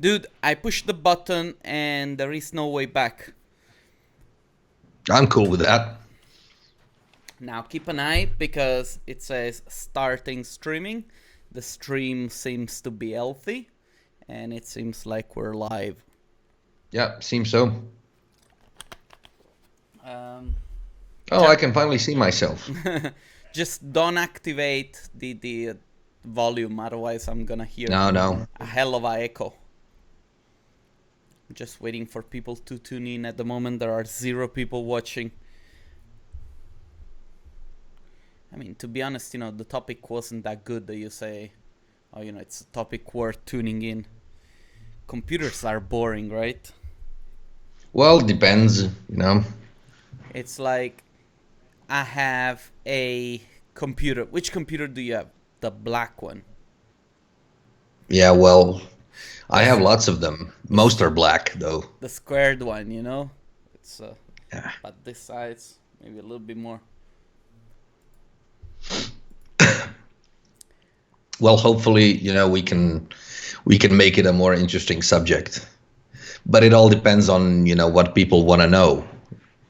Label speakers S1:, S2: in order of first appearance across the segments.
S1: Dude, I pushed the button and there is no way back.
S2: I'm cool with that.
S1: Now keep an eye because it says starting streaming. The stream seems to be healthy and it seems like we're live.
S2: Yeah, seems so.
S1: Oh,
S2: I can finally see myself.
S1: Just don't activate the volume, otherwise I'm gonna hear
S2: No.
S1: a hell of a echo. Just waiting for people to tune in. At the moment there are 0 people watching. I mean, to be honest, the topic wasn't that good that you say, oh, it's a topic worth tuning in. Computers are boring, right?
S2: Well, depends,
S1: It's like, I have a computer. Which computer do you have? The black one.
S2: Yeah, well, I have lots of them. Most are black, though.
S1: The squared one, It's
S2: Yeah.
S1: about this size, maybe a little bit more.
S2: Well, hopefully, we can make it a more interesting subject. But it all depends on, what people want to know.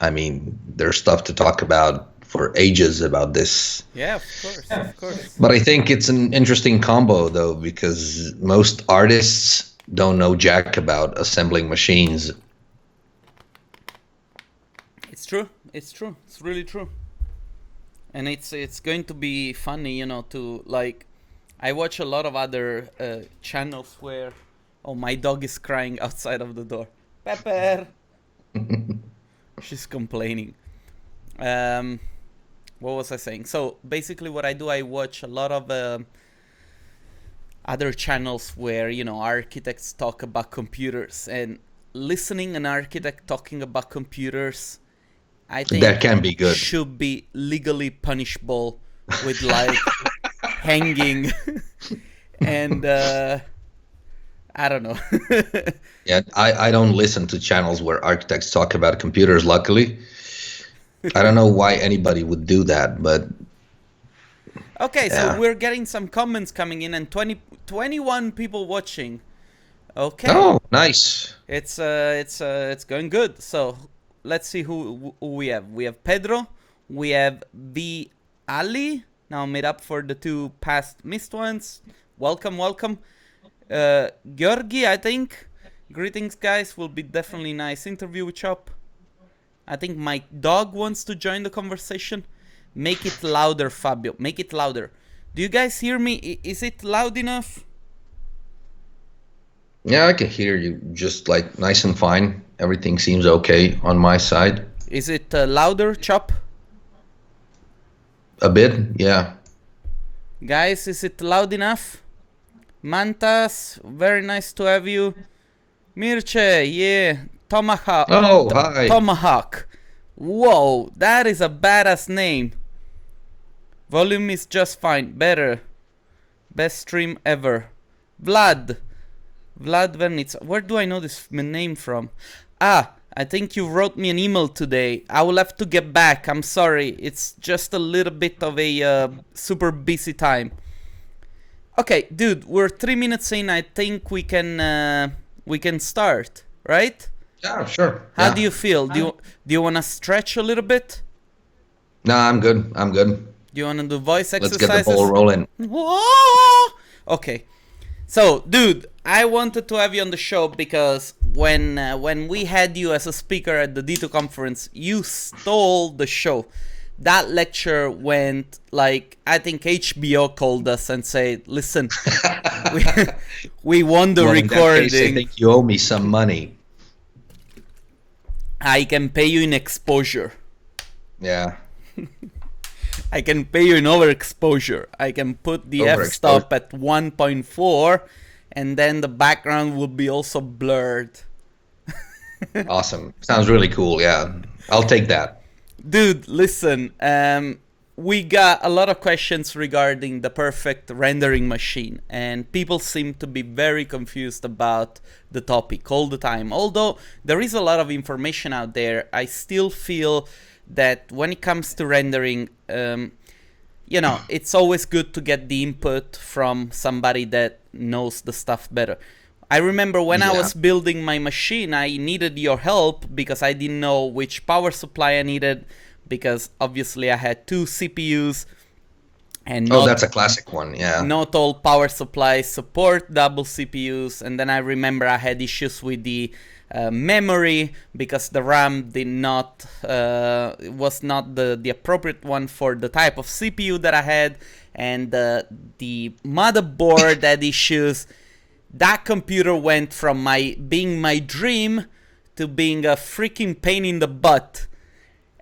S2: I mean, there's stuff to talk about for ages about this.
S1: Yeah, of course.
S2: But I think it's an interesting combo, though, because most artists don't know jack about assembling machines.
S1: It's true. It's really true. And it's going to be funny, to like, I watch a lot of other channels where, oh, my dog is crying outside of the door. Pepper. She's complaining. What was I saying? So basically what I do, I watch a lot of other channels where, architects talk about computers, and listening an architect talking about computers, I think
S2: that can be good.
S1: Should be legally punishable with like hanging and I don't know.
S2: Yeah, I don't listen to channels where architects talk about computers, luckily. I don't know why anybody would do that, but...
S1: Okay,
S2: yeah.
S1: So we're getting some comments coming in and 21 people watching. Okay.
S2: Oh, nice.
S1: It's going good. So let's see who we have. We have Pedro. We have V. Ali. Now made up for the 2 past missed ones. Welcome. Georgi, I think. Greetings, guys. Will be definitely nice interview with Chop. I think my dog wants to join the conversation. Make it louder, Fabio. Make it louder. Do you guys hear me? Is it loud enough?
S2: Yeah, I can hear you just like nice and fine. Everything seems okay on my side.
S1: Is it louder, Chop?
S2: A bit, yeah.
S1: Guys, is it loud enough? Mantas, very nice to have you. Mirce, yeah. Tomahawk.
S2: Oh, hi.
S1: Tomahawk. Whoa, that is a badass name. Volume is just fine. Better. Best stream ever. Vlad Vernitz. Where do I know this name from? I think you wrote me an email today. I will have to get back. I'm sorry. It's just a little bit of a super busy time. Okay, dude, we're 3 minutes in. I think we can start, right?
S2: Yeah, sure.
S1: How do you feel? Do you want to stretch a little bit?
S2: No, I'm good. Do
S1: you want to do voice exercises?
S2: Let's get the ball rolling.
S1: Whoa! Okay. So, dude, I wanted to have you on the show because when we had you as a speaker at the D2 conference, you stole the show. That lecture went like, I think HBO called us and said, listen, we won the recording.
S2: In that case, I think you owe me some money.
S1: I can pay you in exposure.
S2: Yeah.
S1: I can pay you in overexposure. I can put the f-stop at 1.4 and then the background will be also blurred.
S2: Awesome. Sounds really cool. Yeah. I'll take that.
S1: Dude, listen. We got a lot of questions regarding the perfect rendering machine, and people seem to be very confused about the topic all the time. Although there is a lot of information out there, I still feel that when it comes to rendering, it's always good to get the input from somebody that knows the stuff better. I remember when I
S2: Yeah.
S1: was building my machine, I needed your help because I didn't know which power supply I needed, because obviously I had two CPUs and
S2: Oh,
S1: not
S2: that's a classic one. Yeah.
S1: not all power supplies support double CPUs. And then I remember I had issues with the memory because the RAM did not was not the appropriate one for the type of CPU that I had, and the motherboard had issues. That computer went from being my dream to being a freaking pain in the butt.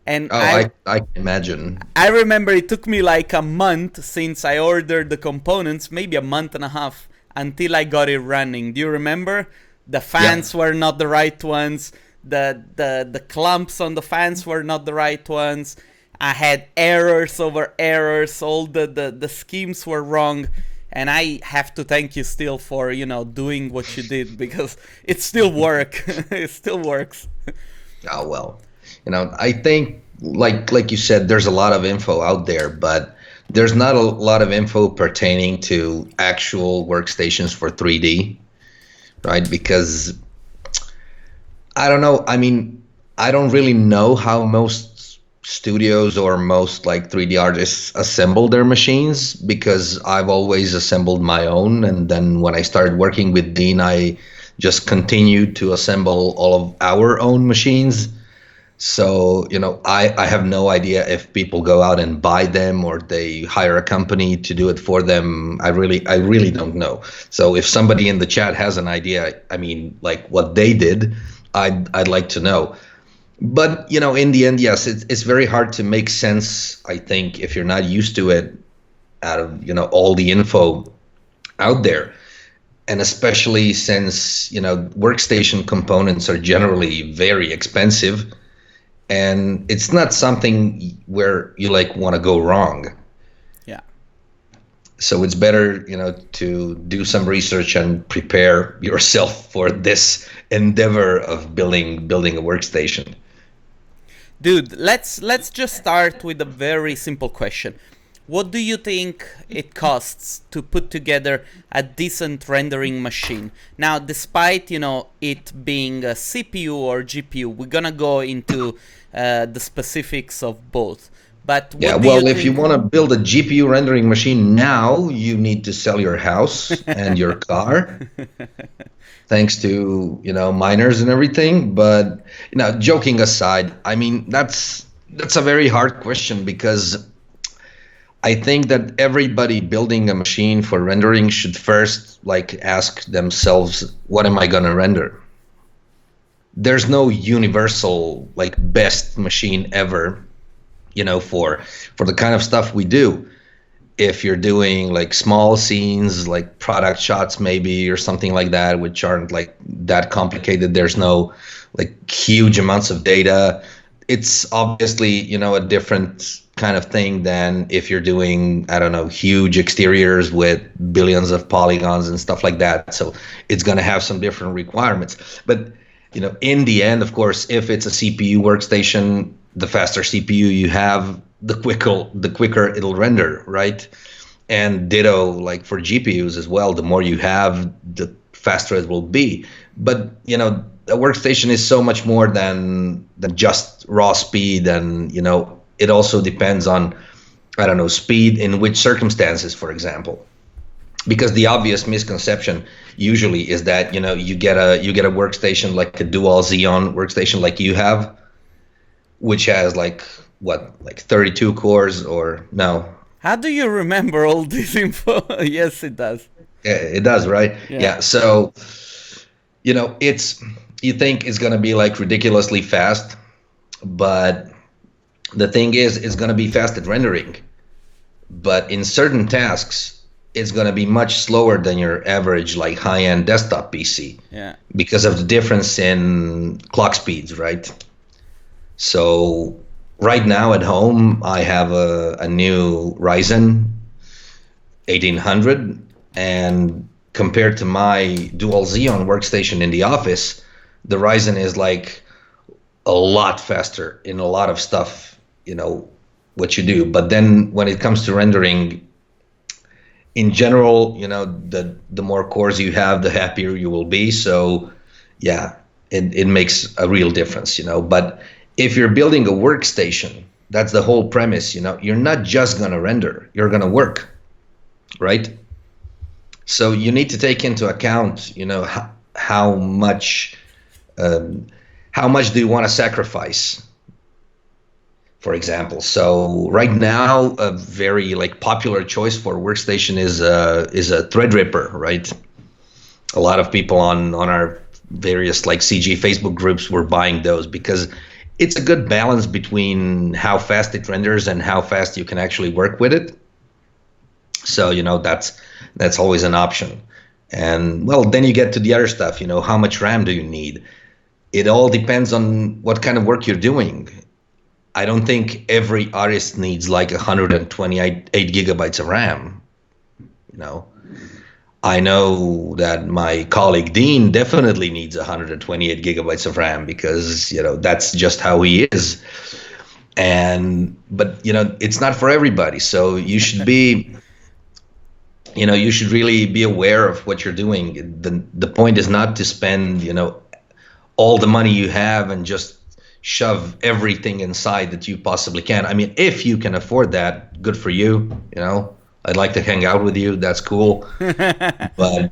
S1: And
S2: Oh, I can imagine.
S1: I remember it took me like a month since I ordered the components, maybe a month and a half, until I got it running. Do you remember? The fans were not the right ones. The clumps on the fans were not the right ones. I had errors over errors. All the schemes were wrong. And I have to thank you still for, doing what you did, because it still works. It still works.
S2: Oh well, I think like you said, there's a lot of info out there, but there's not a lot of info pertaining to actual workstations for 3D, right? Because I don't know. I mean, I don't really know how most studios or most like 3D artists assemble their machines, because I've always assembled my own, and then when I started working with Dean, I just continued to assemble all of our own machines. So, I have no idea if people go out and buy them or they hire a company to do it for them. I really don't know. So if somebody in the chat has an idea, I mean, like what they did, I'd like to know. But, in the end, yes, it's very hard to make sense, I think, if you're not used to it, out of, all the info out there. And especially since, workstation components are generally very expensive, and it's not something where you like want to go wrong.
S1: Yeah.
S2: So it's better, to do some research and prepare yourself for this endeavor of building a workstation.
S1: Dude, let's just start with a very simple question. What do you think it costs to put together a decent rendering machine? Now, despite, it being a CPU or GPU, we're gonna go into the specifics of both. But what
S2: Yeah,
S1: do
S2: well,
S1: you
S2: if you
S1: think?
S2: want to build a GPU rendering machine now, you need to sell your house and your car, thanks to, miners and everything. But, joking aside, I mean, that's a very hard question, because I think that everybody building a machine for rendering should first like ask themselves, what am I going to render? There's no universal like best machine ever, for the kind of stuff we do. If you're doing like small scenes, like product shots maybe, or something like that, which aren't like that complicated, there's no like huge amounts of data. It's obviously, a different kind of thing than if you're doing, I don't know, huge exteriors with billions of polygons and stuff like that. So it's going to have some different requirements. But, in the end, of course, if it's a CPU workstation, the faster CPU you have, the quicker it'll render, right? And ditto like for GPUs as well. The more you have, the faster it will be. But, a workstation is so much more than just raw speed, and it also depends on, I don't know, speed in which circumstances, for example. Because the obvious misconception usually is that you get a workstation like a dual Xeon workstation like you have, which has like 32 cores, or no?
S1: How do you remember all this info? Yes, it does.
S2: Yeah, it does, right?
S1: Yeah.
S2: Yeah. So you think it's gonna be like ridiculously fast, but the thing is, it's going to be fast at rendering, but in certain tasks, it's going to be much slower than your average like high-end desktop PC.
S1: Yeah.
S2: Because of the difference in clock speeds, right? So right now at home, I have a new Ryzen 1800, and compared to my dual Xeon workstation in the office, the Ryzen is like a lot faster in a lot of stuff, what you do. But then when it comes to rendering, in general, the more cores you have, the happier you will be. So yeah, it makes a real difference, But if you're building a workstation, that's the whole premise, You're not just going to render, you're going to work, right? So you need to take into account, how much do you want to sacrifice, for example. So right now, a very popular choice for workstation is a Threadripper, right? A lot of people on our various CG Facebook groups were buying those because it's a good balance between how fast it renders and how fast you can actually work with it. So that's always an option. And well, then you get to the other stuff. How much RAM do you need? It all depends on what kind of work you're doing. I don't think every artist needs 128 gigabytes of RAM. I know that my colleague Dean definitely needs 128 gigabytes of RAM because that's just how he is. But it's not for everybody. So you should be, you should really be aware of what you're doing. The point is not to spend all the money you have and just shove everything inside that you possibly can. I mean, if you can afford that, good for you. I'd like to hang out with you. That's cool. But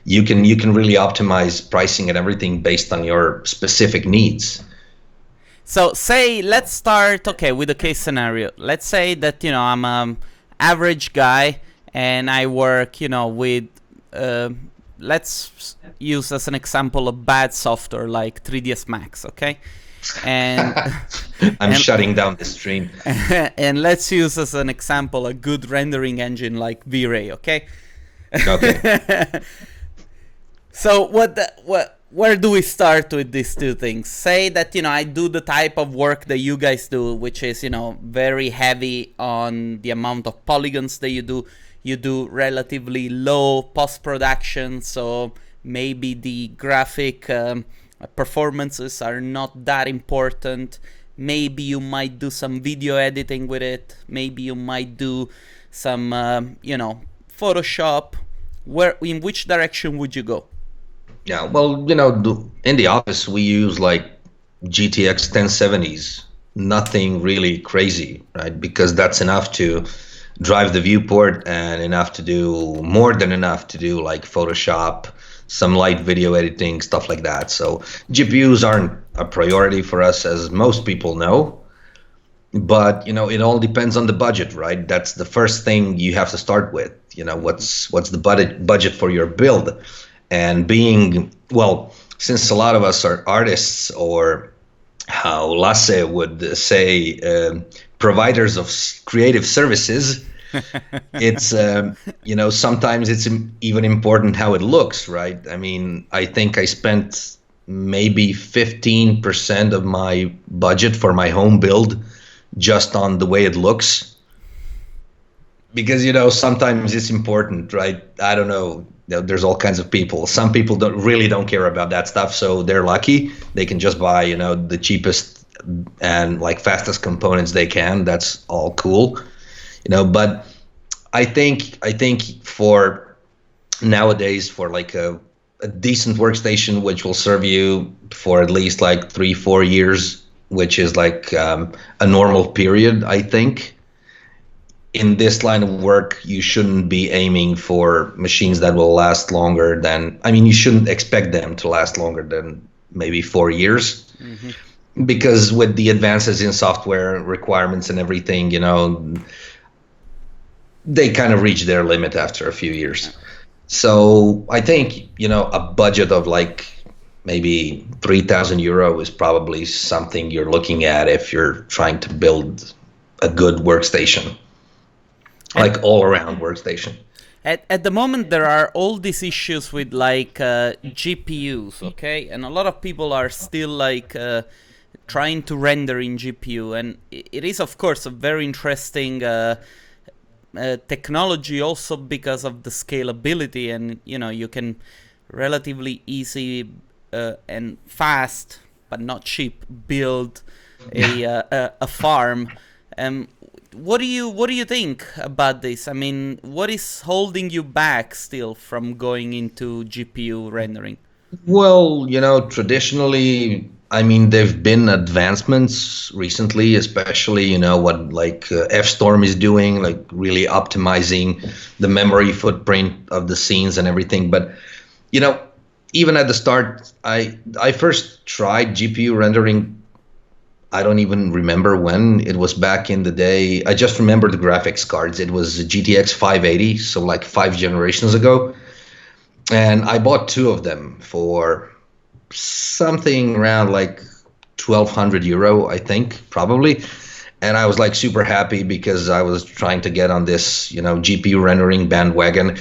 S2: you can really optimize pricing and everything based on your specific needs.
S1: So let's start, with a case scenario. Let's say that, I'm an average guy and I work, with, let's use as an example a bad software like 3ds Max, okay? And
S2: I'm shutting down the stream.
S1: And let's use as an example a good rendering engine like V-Ray, okay?
S2: Okay.
S1: So where do we start with these two things? Say that I do the type of work that you guys do, which is very heavy on the amount of polygons that you do. You do relatively low post-production, so maybe the graphic performances are not that important. Maybe you might do some video editing with it. Maybe you might do some, Photoshop. In which direction would you go?
S2: Yeah, well, in the office we use GTX 1070s. Nothing really crazy, right? Because that's enough to drive the viewport and more than enough to do Photoshop, some light video editing, stuff like that. So GPUs aren't a priority for us, as most people know. But it all depends on the budget, right? That's the first thing you have to start with. What's the budget for your build? And since a lot of us are artists, or how Lasse would say, providers of creative services, it's sometimes it's even important how it looks, right? I mean, I think I spent maybe 15% of my budget for my home build just on the way it looks, because sometimes it's important, right? I don't know, there's all kinds of people. Some people don't care about that stuff, so they're lucky. They can just buy the cheapest and fastest components they can. That's all cool. But I think for nowadays, for a decent workstation which will serve you for at least 3-4 years, which is a normal period, I think in this line of work you shouldn't be aiming for machines that will last longer than, you shouldn't expect them to last longer than maybe 4 years. Mm-hmm. Because with the advances in software requirements and everything, they kind of reach their limit after a few years. So I think, a budget of maybe 3,000 euro is probably something you're looking at if you're trying to build a good workstation, all around workstation.
S1: At the moment, there are all these issues with GPUs, okay? And a lot of people are still trying to render in GPU, and it is of course a very interesting technology, also because of the scalability, and you can relatively easy and fast but not cheap build a farm. what do you think about this? I mean, what is holding you back still from going into GPU rendering?
S2: Well, traditionally, I mean, there've been advancements recently, especially, what like F-Storm is doing, like really optimizing the memory footprint of the scenes and everything. But, you know, even at the start, I first tried GPU rendering. I don't even remember when. It was back in the day. I just remember the graphics cards. It was a GTX 580, so like 5 generations ago. And I bought two of them for something around like 1,200 euro, I think, probably. And I was like super happy because I was trying to get on this, GPU rendering bandwagon.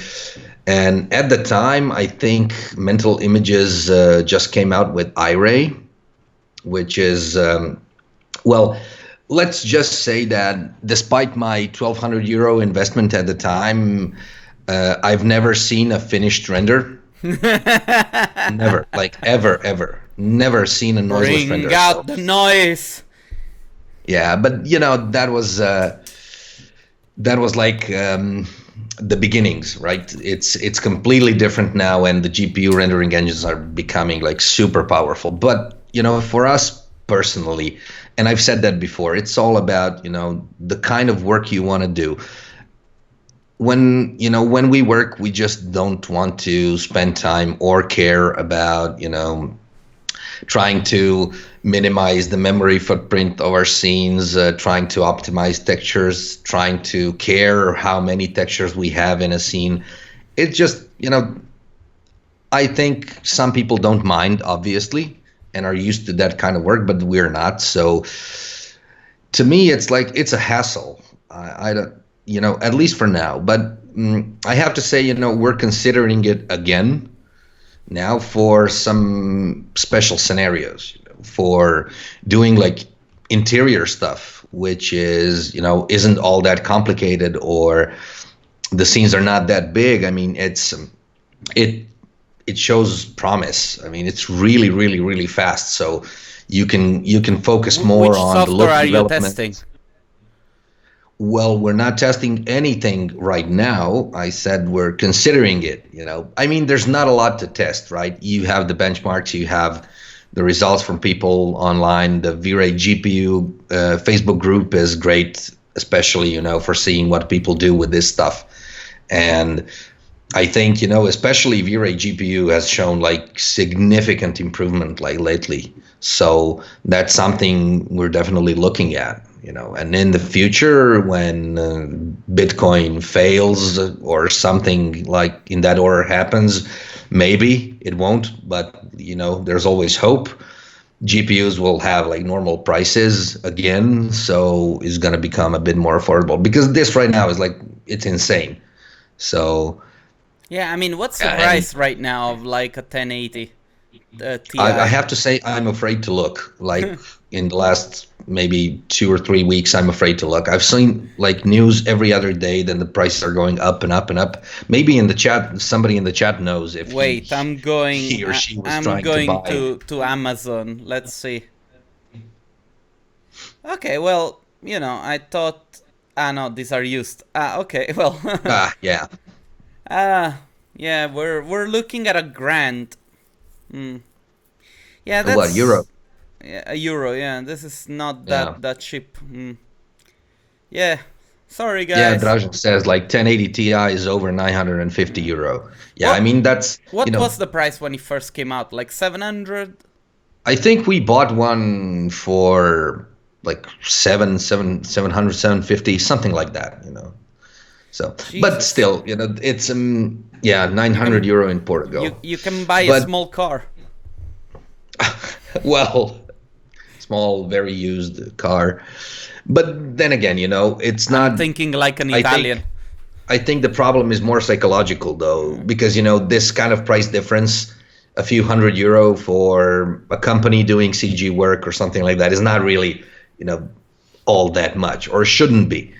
S2: And at the time, I think Mental Images just came out with iRay, which is, well, let's just say that despite my 1,200 euro investment at the time, I've never seen a finished render. Never, like ever, never seen a noiseless render.
S1: Bring out the noise.
S2: Yeah, but that was like the beginnings, right? It's completely different now, and the GPU rendering engines are becoming like super powerful. But for us personally, and I've said that before, it's all about the kind of work you want to do. When we work, we just don't want to spend time or care about trying to minimize the memory footprint of our scenes, trying to optimize textures, trying to care how many textures we have in a scene. It just I think some people don't mind, obviously, and are used to that kind of work, but we're not. So to me, it's like it's a hassle. I don't. At least for now. But I have to say, we're considering it again now for some special scenarios, for doing like interior stuff, which is, isn't all that complicated, or the scenes are not that big. I mean, it shows promise. I mean, it's really, really, really fast. So you can focus more on the local development. Which software are you testing? Well, we're not testing anything right now. I said we're considering it, I mean, there's not a lot to test, right? You have the benchmarks, you have the results from people online. The V-Ray GPU Facebook group is great, especially, for seeing what people do with this stuff. And I think, especially V-Ray GPU has shown like significant improvement like lately. So that's something we're definitely looking at. And in the future, when Bitcoin fails or something like in that order happens, maybe it won't, but there's always hope. GPUs will have like normal prices again, so it's going to become a bit more affordable, because this right now is like, it's insane. So
S1: yeah, I mean, what's the price right now of like a 1080 Ti?
S2: I have to say, I'm afraid to look. Like in the last maybe 2 or 3 weeks, I'm afraid to look. I've seen like news every other day that the prices are going up and up and up. Maybe in the chat, somebody in the chat knows if
S1: I'm going.
S2: He or she was
S1: I'm
S2: trying
S1: going
S2: to buy.
S1: to Amazon. Let's see. Okay, well, I thought. No, these are used. Okay, well.
S2: Yeah.
S1: Yeah, we're looking at $1,000. Yeah, that's
S2: what, euro?
S1: Yeah, a euro. Yeah, this is not that cheap. Yeah, sorry guys.
S2: Yeah, Dražen says like 1080 Ti is over 950 euro. Yeah, I mean that's.
S1: What was the price when it first came out? Like 700?
S2: I think we bought one for like 700, 750, something like that. So, Jesus. But still, it's 900 euro in Portugal.
S1: You can buy a small car.
S2: Well, small, very used car. But then again, it's not.
S1: I'm thinking like an Italian.
S2: I think the problem is more psychological, though, because this kind of price difference, a few hundred euro for a company doing CG work or something like that, is not really, all that much, or shouldn't be.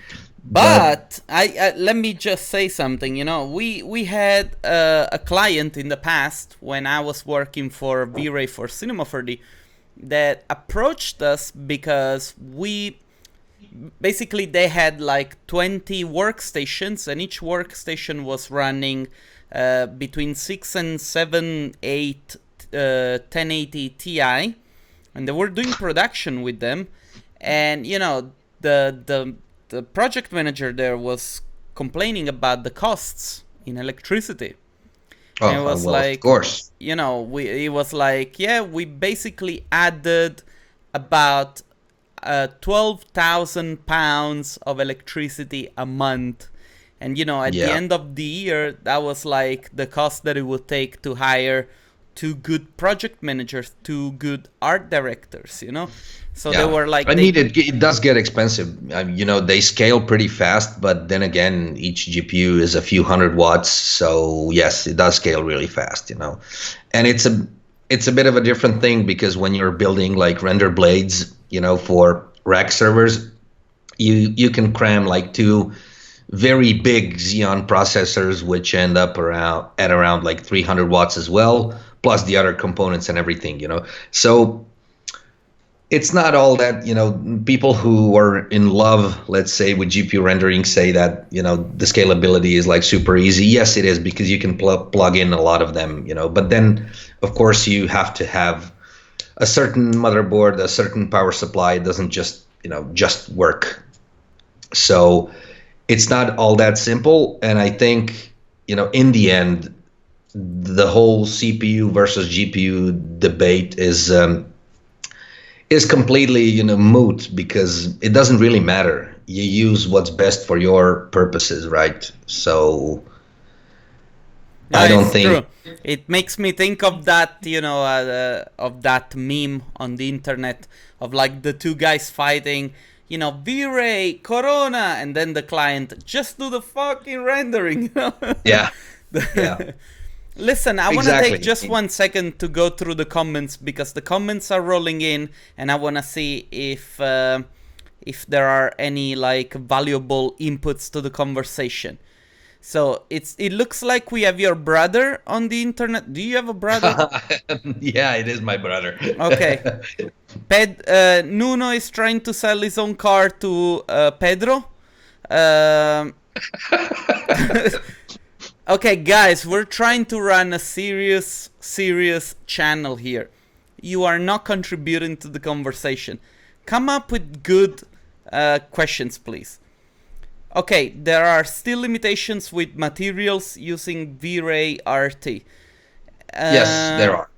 S1: But I let me just say something. We had a client in the past when I was working for V-Ray for Cinema 4D that approached us because we basically they had like 20 workstations, and each workstation was running between 6 and 7 8 1080 Ti, and they were doing production with them. And you know, the project manager there was complaining about the costs in electricity. And it was
S2: well,
S1: like,
S2: of course.
S1: you know, it was like, yeah, we basically added about 12,000 pounds of electricity a month. And, you know, at the end of the year, that was like the cost that it would take to hire 2 good project managers, 2 good art directors, you know? So they were like...
S2: I mean, it does get expensive. You know, they scale pretty fast, but then again, each GPU is a few hundred watts. So yes, it does scale really fast, you know. And it's a bit of a different thing, because when you're building like render blades, you know, for rack servers, you can cram like 2 very big Xeon processors, which end up around like 300 watts as well, plus the other components and everything, you know. So it's not all that, you know, people who are in love, let's say, with GPU rendering say that, you know, the scalability is like super easy. Yes, it is, because you can plug in a lot of them, you know, but then of course you have to have a certain motherboard, a certain power supply. It doesn't just, you know, just work. So it's not all that simple. And I think, you know, in the end, the whole CPU versus GPU debate is completely, you know, moot, because it doesn't really matter. You use what's best for your purposes, right? So I don't think...
S1: True. It makes me think of that, you know, of that meme on the internet of like the 2 guys fighting, you know, V-Ray, Corona, and then the client, just do the fucking rendering, you know?
S2: Yeah. Yeah.
S1: Listen, I want to take just 1 second to go through the comments, because the comments are rolling in, and I want to see if there are any like valuable inputs to the conversation. So it looks like we have your brother on the internet. Do you have a brother?
S2: Yeah, it is my brother.
S1: Okay. Nuno is trying to sell his own car to Pedro. Okay, guys, we're trying to run a serious channel here. You are not contributing to the conversation. Come up with good questions, please. Okay, there are still limitations with materials using V-Ray RT.
S2: Yes, there are.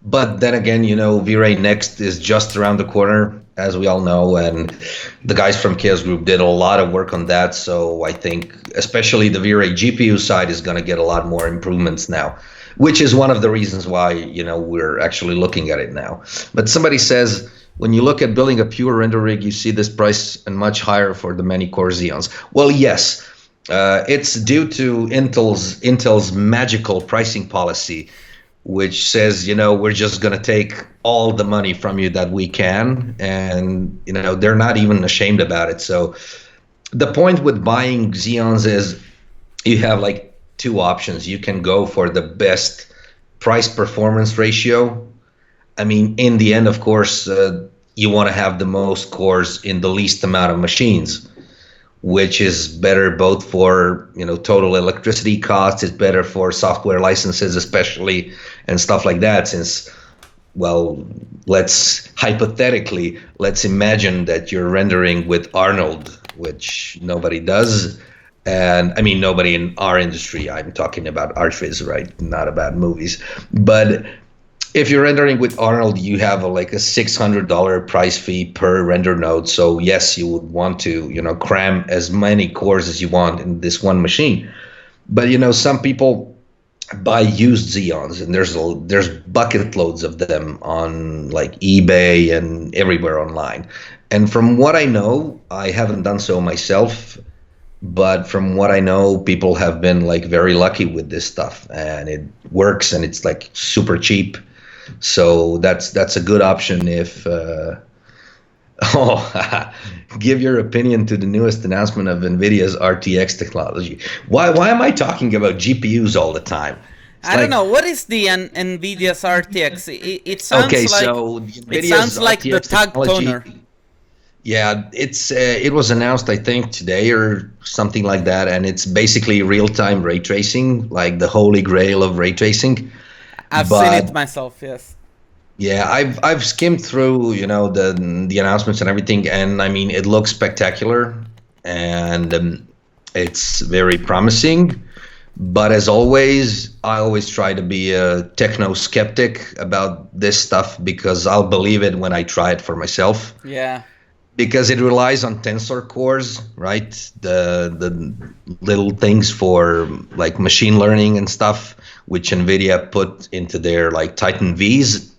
S2: But then again, you know, V-Ray Next is just around the corner, as we all know, and the guys from Chaos Group did a lot of work on that. So I think especially the V-Ray GPU side is going to get a lot more improvements now, which is one of the reasons why, you know, we're actually looking at it now. But somebody says, when you look at building a pure render rig, you see this price and much higher for the many core Xeons. Well, yes, it's due to Intel's magical pricing policy, which says, you know, we're just going to take all the money from you that we can. And, you know, they're not even ashamed about it. So the point with buying Xeons is you have like 2 options. You can go for the best price performance ratio. I mean, in the end, of course, you want to have the most cores in the least amount of machines, which is better both for, you know, total electricity costs. It's better for software licenses, especially, and stuff like that. Since, well, let's imagine that you're rendering with Arnold, which nobody does. And I mean, nobody in our industry. I'm talking about ArtViz, right? Not about movies. But if you're rendering with Arnold, you have like a $600 price fee per render node. So yes, you would want to, you know, cram as many cores as you want in this one machine. But, you know, some people buy used Xeons, and there's bucket loads of them on like eBay and everywhere online. And from what I know, I haven't done so myself, but from what I know, people have been like very lucky with this stuff, and it works, and it's like super cheap. So that's a good option if give your opinion to the newest announcement of NVIDIA's RTX technology. Why am I talking about GPUs all the time?
S1: I don't know. What is the NVIDIA's RTX? It sounds
S2: okay,
S1: like
S2: so
S1: it sounds like the tag toner.
S2: Yeah, it was announced I think today or something like that, and it's basically real-time ray tracing, like the holy grail of ray tracing.
S1: I've seen it
S2: But
S1: myself, yes.
S2: yeah, I've skimmed through, the announcements and everything, and I mean it looks spectacular, and it's very promising. But as always, I always try to be a techno skeptic about this stuff because I'll believe it when I try it for myself.
S1: Yeah.
S2: Because it relies on tensor cores, right? The little things for like machine learning and stuff, which NVIDIA put into their like Titan Vs,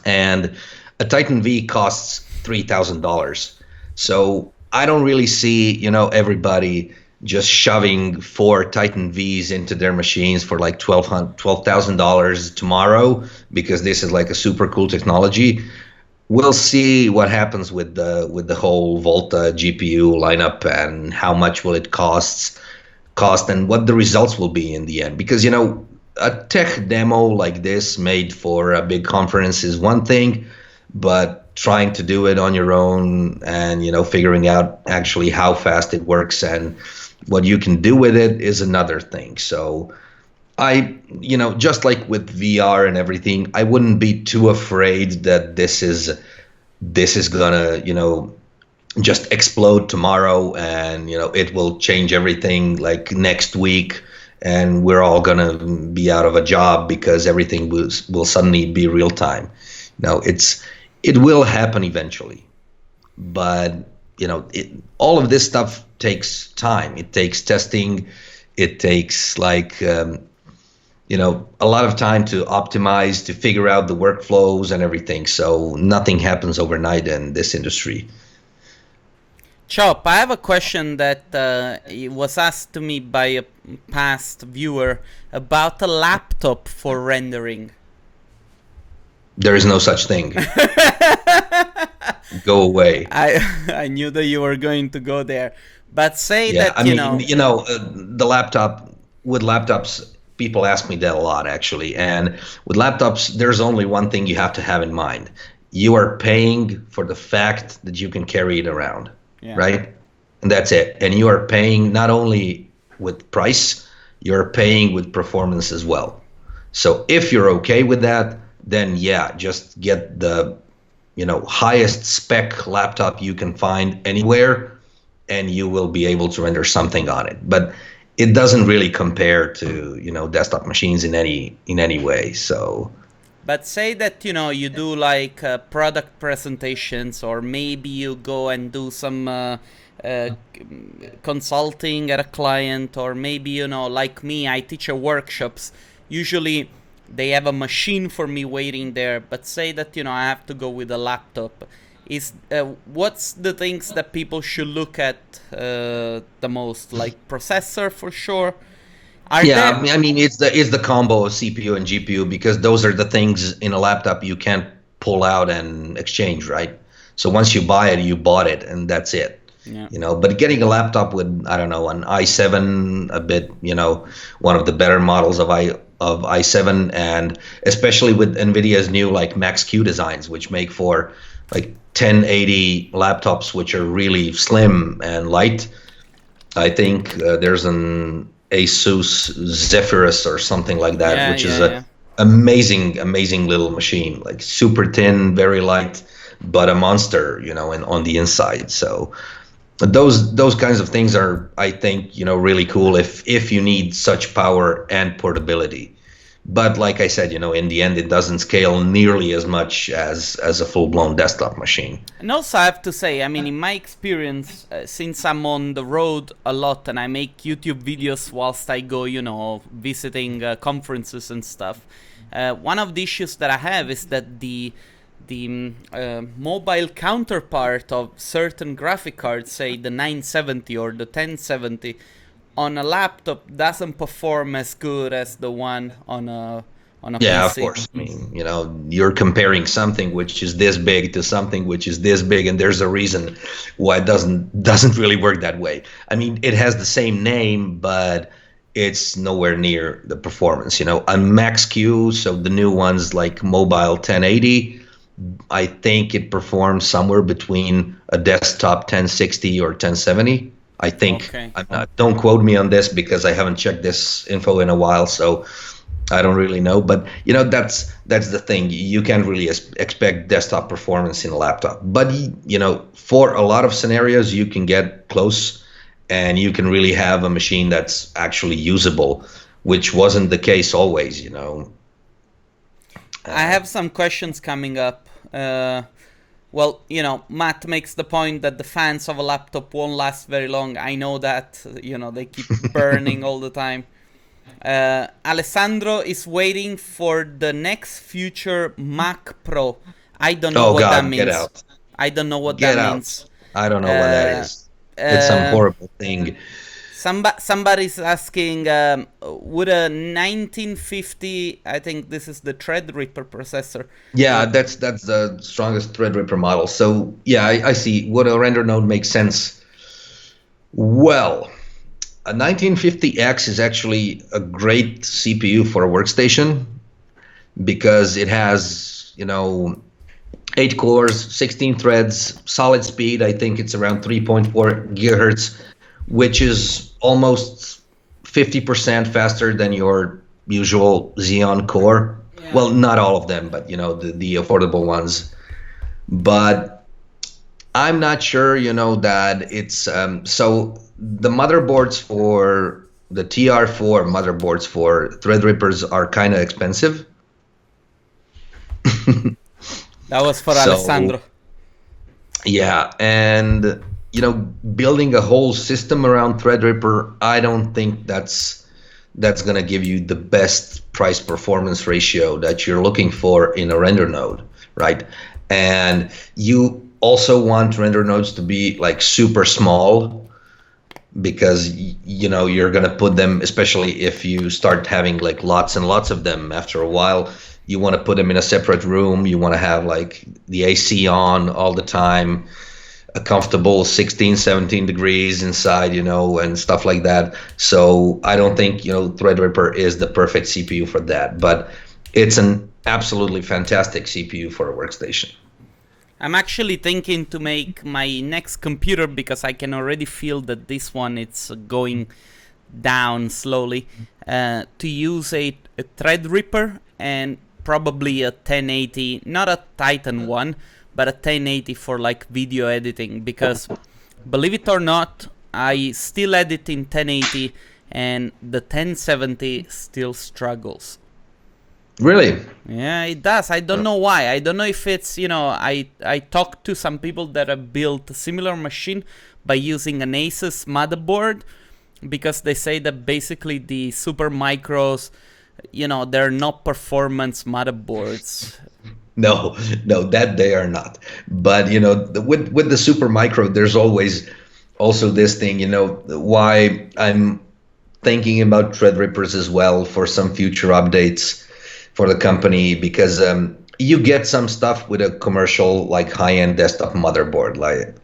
S2: and a Titan V costs $3,000. So I don't really see, everybody just shoving 4 Titan Vs into their machines for like $12,000 tomorrow because this is like a super cool technology. We'll see what happens with the whole Volta GPU lineup and how much will it cost and what the results will be in the end. Because a tech demo like this made for a big conference is one thing, but trying to do it on your own and figuring out actually how fast it works and what you can do with it is another thing. So just like with VR and everything, I wouldn't be too afraid that this is gonna, just explode tomorrow and, it will change everything like next week and we're all gonna be out of a job because everything will suddenly be real time. It will happen eventually, but all of this stuff takes time. It takes testing. It takes a lot of time to optimize, to figure out the workflows and everything. So nothing happens overnight in this industry.
S1: Chop, I have a question that was asked to me by a past viewer about a laptop for rendering.
S2: There is no such thing. Go away.
S1: I knew that you were going to go there, but say that
S2: the laptops. People ask me that a lot, actually. And with laptops, there's only one thing you have to have in mind. You are paying for the fact that you can carry it around, right? And that's it. And you are paying not only with price, you're paying with performance as well. So if you're okay with that, then just get the, highest spec laptop you can find anywhere, and you will be able to render something on it. But it doesn't really compare to desktop machines in any way. So
S1: but say that you do like product presentations, or maybe you go and do some consulting at a client, or maybe like me, I teach a workshops. Usually they have a machine for me waiting there, but say that I have to go with a laptop. Is what's the things that people should look at the most? Like processor for sure.
S2: I mean it's the combo of CPU and GPU, because those are the things in a laptop you can't pull out and exchange, right? So once you buy it, you bought it, and that's it.
S1: Yeah.
S2: But getting a laptop with, I don't know, an i7, a bit, one of the better models of i7, and especially with NVIDIA's new like Max-Q designs, which make for like 1080 laptops, which are really slim and light. I think there's an Asus Zephyrus or something like that, which is a amazing little machine, like super thin, very light, but a monster, on the inside. So those kinds of things are, I think, really cool if you need such power and portability. But like I said, in the end, it doesn't scale nearly as much as a full-blown desktop machine.
S1: And also, I have to say, I mean, in my experience, since I'm on the road a lot and I make YouTube videos whilst I go, visiting conferences and stuff, one of the issues that I have is that the mobile counterpart of certain graphic cards, say the 970 or the 1070, on a laptop doesn't perform as good as the one on a
S2: yeah,
S1: PC.
S2: Of course. I mean, you're comparing something which is this big to something which is this big, and there's a reason why it doesn't really work that way. I mean, it has the same name, but it's nowhere near the performance. A Max-Q, so the new ones like Mobile 1080, I think it performs somewhere between a desktop 1060 or 1070. I think.
S1: Okay.
S2: I'm not, don't quote me on this because I haven't checked this info in a while, so I don't really know. But that's the thing. You can't really expect desktop performance in a laptop. But for a lot of scenarios, you can get close, and you can really have a machine that's actually usable, which wasn't the case always.
S1: I have some questions coming up. Well, Matt makes the point that the fans of a laptop won't last very long. I know that, they keep burning all the time. Alessandro is waiting for the next future Mac Pro. I don't know
S2: Oh
S1: what that
S2: God,
S1: means.
S2: get out.
S1: I don't know what
S2: Get
S1: that
S2: out.
S1: means.
S2: I don't know what that is. It's some horrible thing.
S1: Somebody's asking, would a 1950, I think this is the Threadripper processor.
S2: Yeah, that's the strongest Threadripper model. So yeah, I see. Would a render node make sense? Well, a 1950X is actually a great CPU for a workstation because it has, 8 cores, 16 threads, solid speed. I think it's around 3.4 gigahertz, which is almost 50% faster than your usual Xeon core.
S1: Yeah.
S2: Well, not all of them, but the affordable ones. But I'm not sure, that it's so the motherboards for the TR4 motherboards for Threadrippers are kind of expensive.
S1: That was for
S2: So,
S1: Alessandro.
S2: yeah, and building a whole system around Threadripper, I don't think that's gonna give you the best price performance ratio that you're looking for in a render node, right? And you also want render nodes to be like super small because you're gonna put them, especially if you start having like lots and lots of them after a while. You want to put them in a separate room. You want to have like the AC on all the time, a comfortable 16, 17 degrees inside, and stuff like that. So I don't think, Threadripper is the perfect CPU for that, but it's an absolutely fantastic CPU for a workstation.
S1: I'm actually thinking to make my next computer, because I can already feel that this one it's going down slowly, to use a Threadripper and probably a 1080, not a Titan one, but a 1080 for like video editing, because believe it or not, I still edit in 1080 and the 1070 still struggles.
S2: Really?
S1: Yeah, it does. I don't know why. I don't know if it's, I talked to some people that have built a similar machine by using an Asus motherboard, because they say that basically the super micros, they're not performance motherboards.
S2: No, that they are not. But with the super micro, there's always also this thing. Why I'm thinking about Threadrippers as well for some future updates for the company, because you get some stuff with a commercial like high-end desktop motherboard, like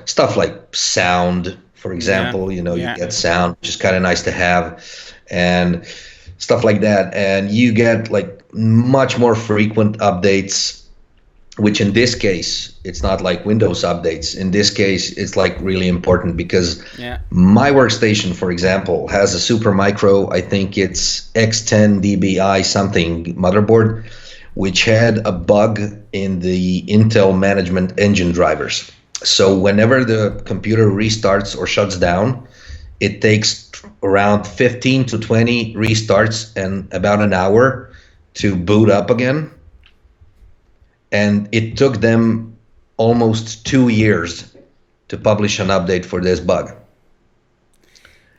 S2: stuff like sound, for example. You get sound, which is kind of nice to have, and stuff like that, and you get like much more frequent updates, which in this case it's not like Windows updates. In this case it's like really important, because my workstation, for example, has a super micro, I think it's X10 DBI something motherboard, which had a bug in the Intel management engine drivers. So whenever the computer restarts or shuts down, it takes around 15 to 20 restarts and about an hour to boot up again. And it took them almost 2 years to publish an update for this bug.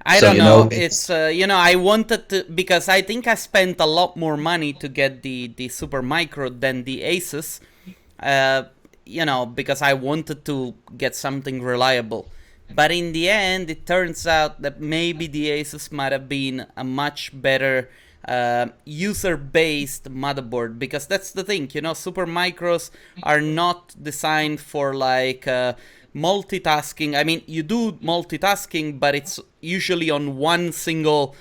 S1: I don't know. It's I wanted to, because I think I spent a lot more money to get the super micro than the Asus. Because I wanted to get something reliable. But in the end, it turns out that maybe the Asus might have been a much better user-based motherboard, because that's the thing, super micros are not designed for like multitasking. I mean, you do multitasking, but it's usually on one single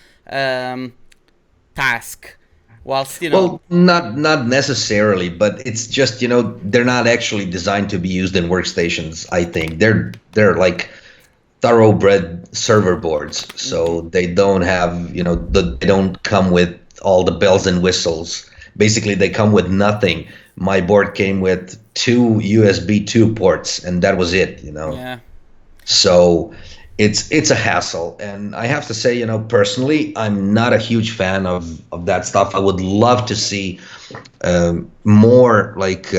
S1: task. whilst
S2: Well, not necessarily, but it's just, they're not actually designed to be used in workstations, I think. They're like thoroughbred server boards, so they don't have, they don't come with all the bells and whistles. Basically, they come with nothing. My board came with two USB 2 ports, and that was it.
S1: yeah.
S2: So it's a hassle, and I have to say, personally, I'm not a huge fan of that stuff. I would love to see more like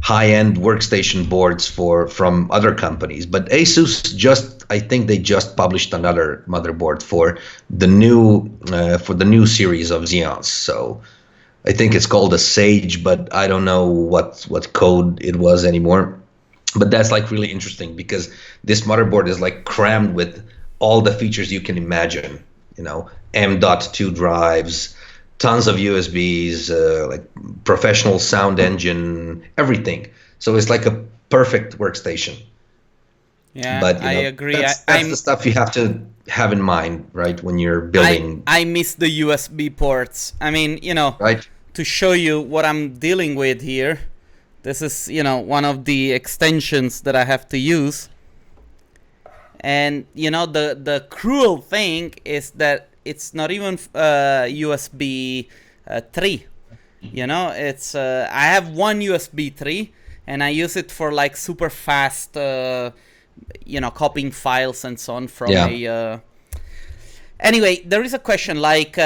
S2: high-end workstation boards from other companies. But Asus I think they just published another motherboard for the new series of Xeons. So I think it's called a Sage, but I don't know what code it was anymore. But that's like really interesting because this motherboard is like crammed with all the features you can imagine, M.2 drives, tons of USBs, like professional sound engine, everything. So it's like a perfect workstation.
S1: Yeah,
S2: But
S1: I agree.
S2: that's the stuff you have to have in mind, right, when you're building.
S1: I miss the USB ports. I mean,
S2: Right.
S1: to show you what I'm dealing with here. This is, one of the extensions that I have to use. And, the cruel thing is that it's not even USB 3. It's I have one USB 3 and I use it for like super fast, copying files and so on from a... Anyway, there is a question like...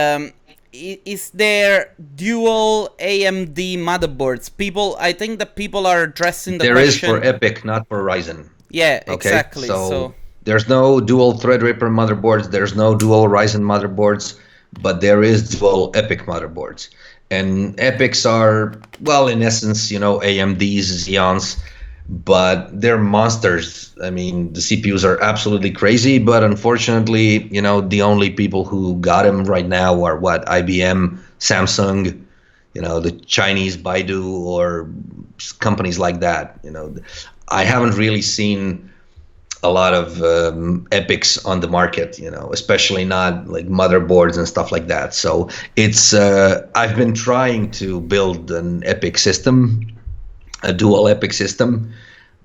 S1: is there dual AMD motherboards? I think that people are addressing the
S2: question. There is for EPYC, not for Ryzen.
S1: Yeah,
S2: Okay?
S1: exactly. So
S2: there's no dual Threadripper motherboards. There's no dual Ryzen motherboards, but there is dual EPYC motherboards. And EPYCs are, well, in essence, AMD's Xeons, but they're monsters. I mean, the CPUs are absolutely crazy, but unfortunately, the only people who got them right now are IBM, Samsung, the Chinese Baidu or companies like that. I haven't really seen a lot of EPYCs on the market, especially not like motherboards and stuff like that. So it's I've been trying to build an EPYC system, a dual EPYC system,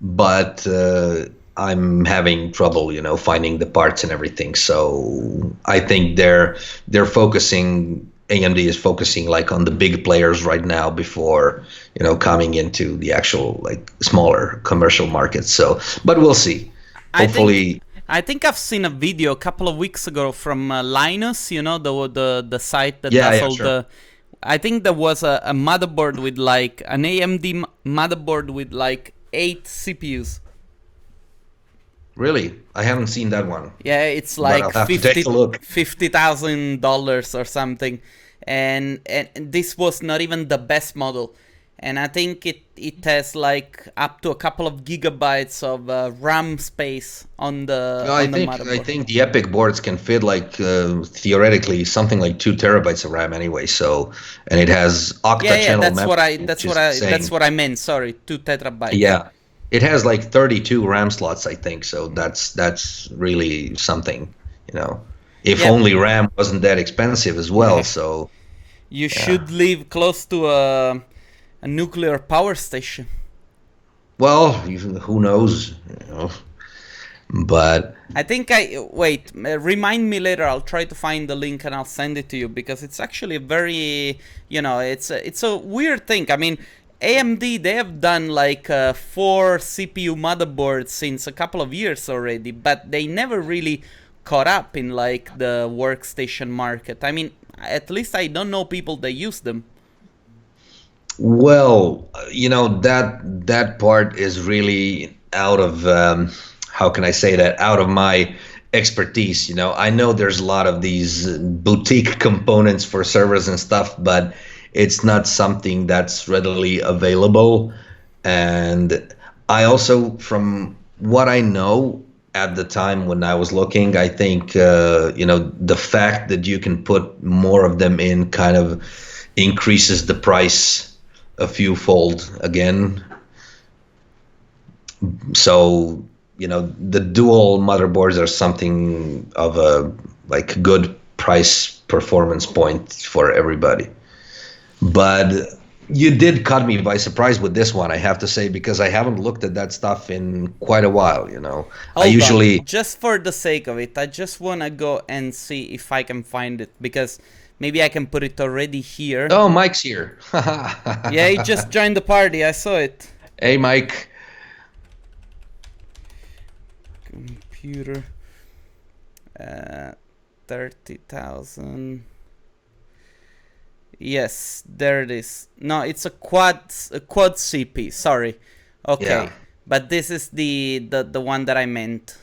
S2: but I'm having trouble, finding the parts and everything. So I think they're focusing. AMD is focusing like on the big players right now before, coming into the actual like smaller commercial markets. So, but we'll see. Hopefully.
S1: I think I've seen a video a couple of weeks ago from Linus, the site that does all the. I think there was a motherboard with like an AMD motherboard with like 8 CPUs.
S2: Really? I haven't seen that one.
S1: Yeah, it's like $50,000 or something, and this was not even the best model, and I think it has like up to a couple of gigabytes of RAM space on the motherboard.
S2: I think the EPYC boards can fit like theoretically something like 2 terabytes of RAM anyway. So, and it has octa-channel memory.
S1: That's what I meant. Sorry, 2 terabytes.
S2: Yeah. It has like 32 RAM slots, I think. So that's really something, If only RAM wasn't that expensive as well. So
S1: you should live close to a nuclear power station.
S2: Well, who knows, But
S1: I think remind me later. I'll try to find the link and I'll send it to you because it's actually a very, it's a weird thing. I mean, AMD, they have done like 4 CPU motherboards since a couple of years already, but they never really caught up in like the workstation market. I mean, at least I don't know people that use them.
S2: Well, that part is really out of, how can I say that, out of my expertise. I know there's a lot of these boutique components for servers and stuff, but it's not something that's readily available. And I also, from what I know at the time when I was looking, I think, the fact that you can put more of them in kind of increases the price a few fold again. So, the dual motherboards are something of a like good price performance point for everybody. But you did cut me by surprise with this one, I have to say, because I haven't looked at that stuff in quite a while, you know. I
S1: Hold
S2: usually
S1: on. Just for the sake of it, I just want to go and see if I can find it, because maybe I can put it already here.
S2: Oh, Mike's here.
S1: Yeah, he just joined the party. I saw it.
S2: Hey, Mike.
S1: Computer. 30,000. Yes, there it is. No, it's a quad CP. Sorry. Okay,
S2: Yeah.
S1: but this is the one that I meant.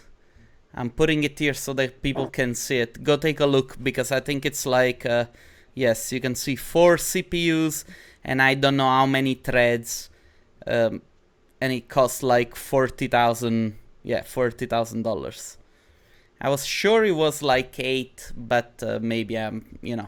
S1: I'm putting it here so that people can see it. Go take a look, because I think it's like yes, you can see 4 CPUs and I don't know how many threads, and it costs like 40,000. Yeah, $40,000. I was sure it was like 8, but maybe I'm,
S2: Yeah.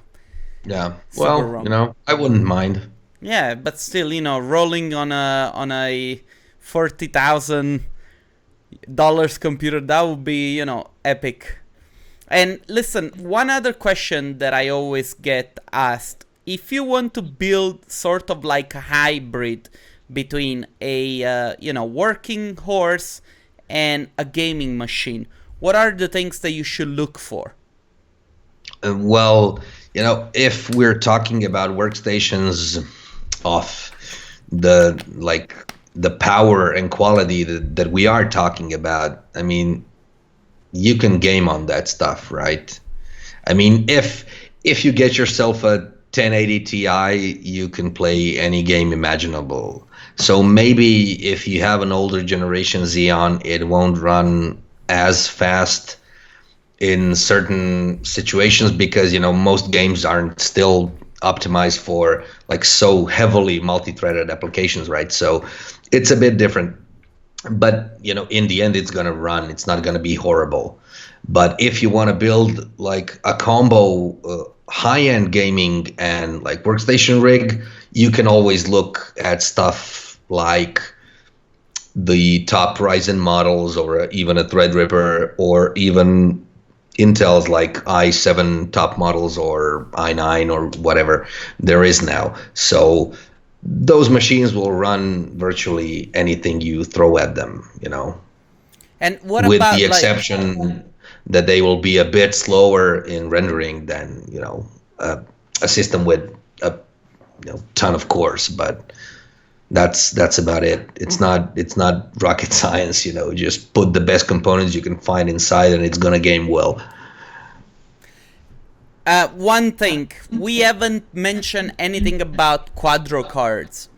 S1: super
S2: Well,
S1: wrong.
S2: you know, I wouldn't mind.
S1: Yeah, but still, rolling on a $40,000 computer, that would be, epic. And listen, one other question that I always get asked: if you want to build sort of like a hybrid between a working horse and a gaming machine, what are the things that you should look for?
S2: Well, you know, if we're talking about workstations of the power and quality that we are talking about, I mean, you can game on that stuff, right? I mean, if you get yourself a 1080 Ti, you can play any game imaginable. So maybe if you have an older generation Xeon, it won't run as fast in certain situations, because most games aren't still optimized for like so heavily multi-threaded applications, right? So it's a bit different, but in the end it's going to run. It's not going to be horrible. But if you want to build like a combo high-end gaming and like workstation rig, you can always look at stuff like the top Ryzen models, or even a Threadripper, or even Intel's like i7 top models, or i9, or whatever there is now. So those machines will run virtually anything you throw at them,
S1: And what
S2: with
S1: about
S2: the exception that they will be a bit slower in rendering than a system with a ton of cores. But that's about it. It's not rocket science. Just put the best components you can find inside and it's gonna game well.
S1: One thing, we haven't mentioned anything about Quadro cards.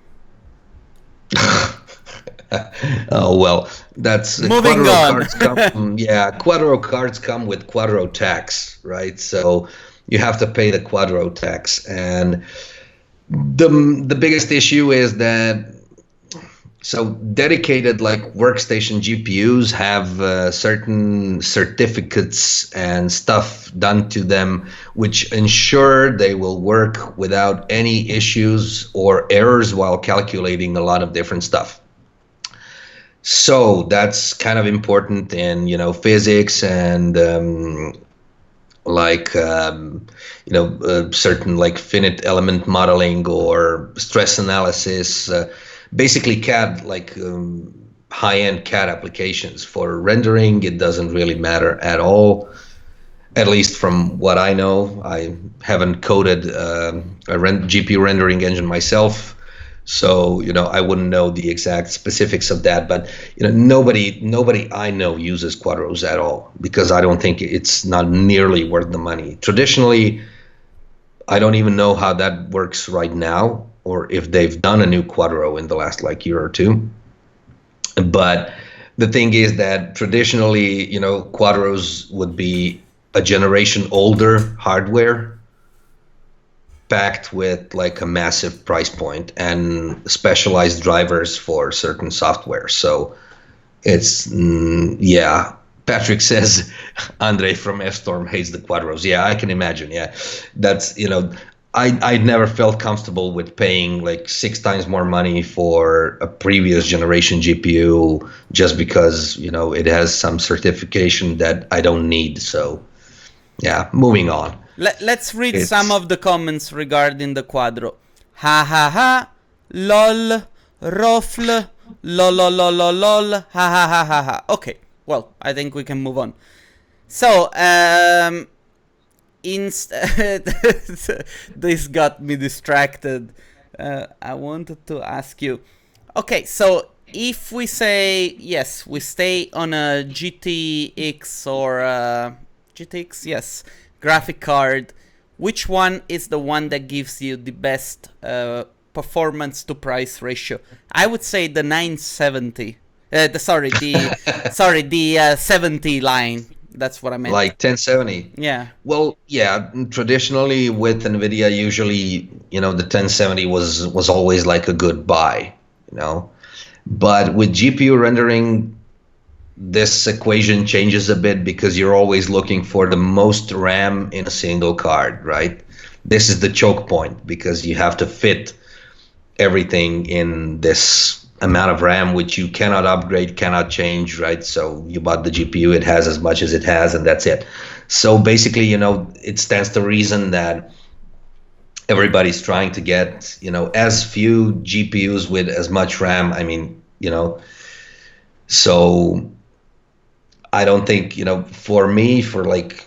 S2: Oh well, that's
S1: Moving
S2: Quadro
S1: on.
S2: cards come. Yeah, Quadro cards come with Quadro tax, right? So you have to pay the Quadro tax, and the biggest issue is that dedicated like workstation GPUs have certain certificates and stuff done to them which ensure they will work without any issues or errors while calculating a lot of different stuff. So that's kind of important in physics and certain like finite element modeling or stress analysis, basically CAD, like high-end CAD applications. For rendering, it doesn't really matter at all, at least from what I know. I haven't coded a GPU rendering engine myself, so I wouldn't know the exact specifics of that. But nobody I know uses Quadros at all, because I don't think it's not nearly worth the money. Traditionally, I don't even know how that works right now, or if they've done a new Quadro in the last like year or two. But the thing is that traditionally, Quadros would be a generation older hardware packed with like a massive price point and specialized drivers for certain software. So it's yeah. Patrick says Andre from F-Storm hates the Quadros. Yeah, I can imagine. Yeah, that's I never felt comfortable with paying like 6 times more money for a previous generation GPU just because it has some certification that I don't need. So yeah, moving on.
S1: Let's read some of the comments regarding the Quadro. ha ha ha, lol, rofl, lol, ha ha ha ha ha. Okay, well, I think we can move on. So, this got me distracted. I wanted to ask you. Okay, so if we say yes, we stay on a GTX or GTX, yes, graphic card. Which one is the one that gives you the best performance to price ratio? I would say the 970. The 70 line. That's what I meant.
S2: Like 1070.
S1: Yeah.
S2: Well, yeah. Traditionally, with NVIDIA, usually, the 1070 was always like a good buy, But with GPU rendering, this equation changes a bit because you're always looking for the most RAM in a single card, right? This is the choke point because you have to fit everything in this amount of RAM, which you cannot upgrade, cannot change, right? So you bought the GPU, it has as much as it has, and that's it. So basically, it stands to reason that everybody's trying to get, as few GPUs with as much RAM. I mean, so I don't think, for me, for like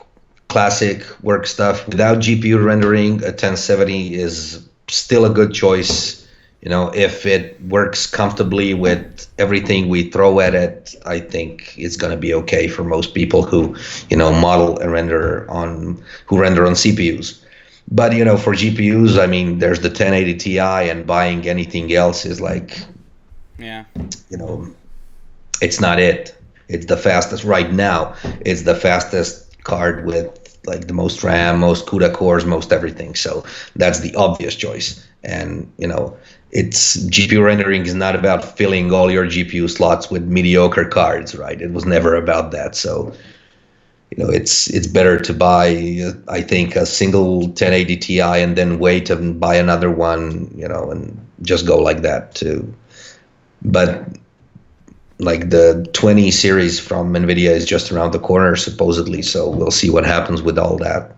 S2: classic work stuff, without GPU rendering, a 1070 is still a good choice. If it works comfortably with everything we throw at it, I think it's going to be okay for most people who, model and render on CPUs. But, for GPUs, I mean, there's the 1080 Ti, and buying anything else is like,
S1: yeah,
S2: it's not it. It's the fastest right now. It's the fastest card with like the most RAM, most CUDA cores, most everything. So that's the obvious choice. And, it's GPU rendering is not about filling all your GPU slots with mediocre cards, right? It was never about that. So, it's better to buy, I think, a single 1080 Ti and then wait and buy another one, and just go like that too. But like the 20 series from NVIDIA is just around the corner, supposedly. So we'll see what happens with all that,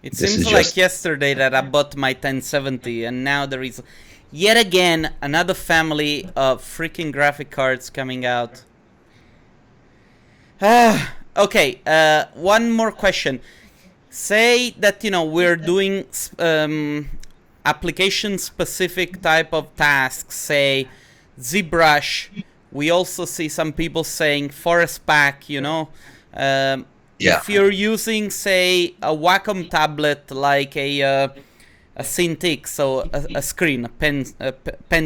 S1: It seems like yesterday that I bought my 1070, and now there is yet again another family of freaking graphic cards coming out. Okay, one more question. Say that, we're doing application-specific type of tasks, say ZBrush. We also see some people saying Forest Pack, If you're using, say, a Wacom tablet like a Cintiq, so a screen, a pen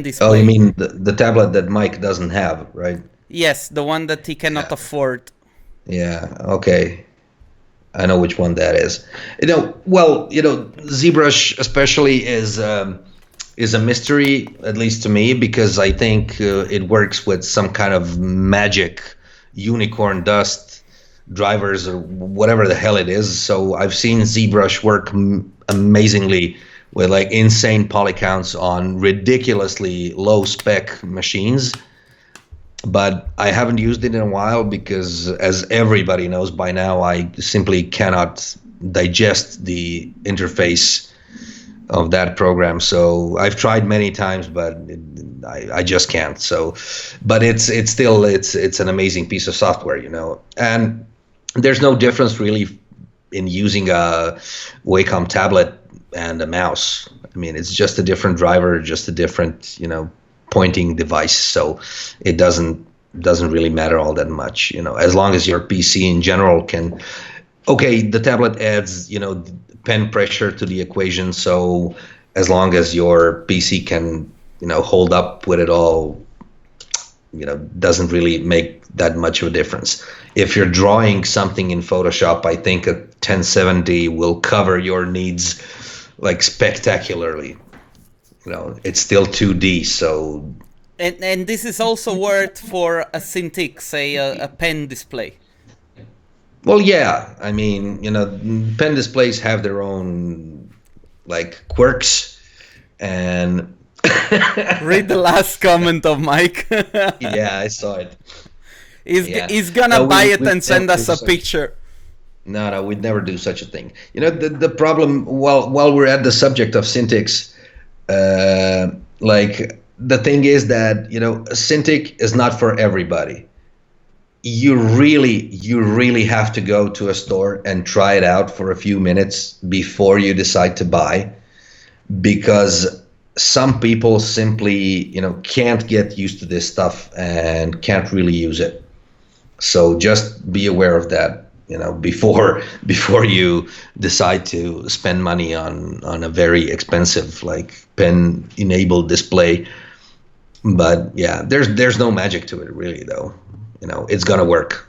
S1: display.
S2: Oh, you mean the tablet that Mike doesn't have, right?
S1: Yes, the one that he cannot afford.
S2: Yeah, okay. I know which one that is. ZBrush especially is a mystery, at least to me, because I think it works with some kind of magic unicorn dust drivers or whatever the hell it is. So I've seen ZBrush work amazingly with like insane poly counts on ridiculously low spec machines. But I haven't used it in a while because, as everybody knows by now, I simply cannot digest the interface of that program. So I've tried many times, but I just can't. So, but it's still an amazing piece of software, and there's no difference really in using a Wacom tablet and a mouse. I mean, it's just a different driver, just a different, pointing device. So it doesn't really matter all that much, as long as your PC in general can. Okay, the tablet adds, pen pressure to the equation. So as long as your PC can, hold up with it all, doesn't really make that much of a difference. If you're drawing something in Photoshop, I think a 1070 will cover your needs like spectacularly. It's still 2D, so.
S1: And this is also worth for a Cintiq, say a pen display.
S2: Well, yeah. I mean, pen displays have their own like quirks, and
S1: read the last comment of Mike.
S2: Yeah, I saw it.
S1: He's gonna buy it and send us a picture.
S2: No, we'd never do such a thing. The problem, while we're at the subject of Cintiqs, Like the thing is that Cintiq is not for everybody. You really have to go to a store and try it out for a few minutes before you decide to buy, because some people simply can't get used to this stuff and can't really use it. So just be aware of that, before you decide to spend money on a very expensive like pen enabled display. But yeah, there's no magic to it really, though. It's gonna work.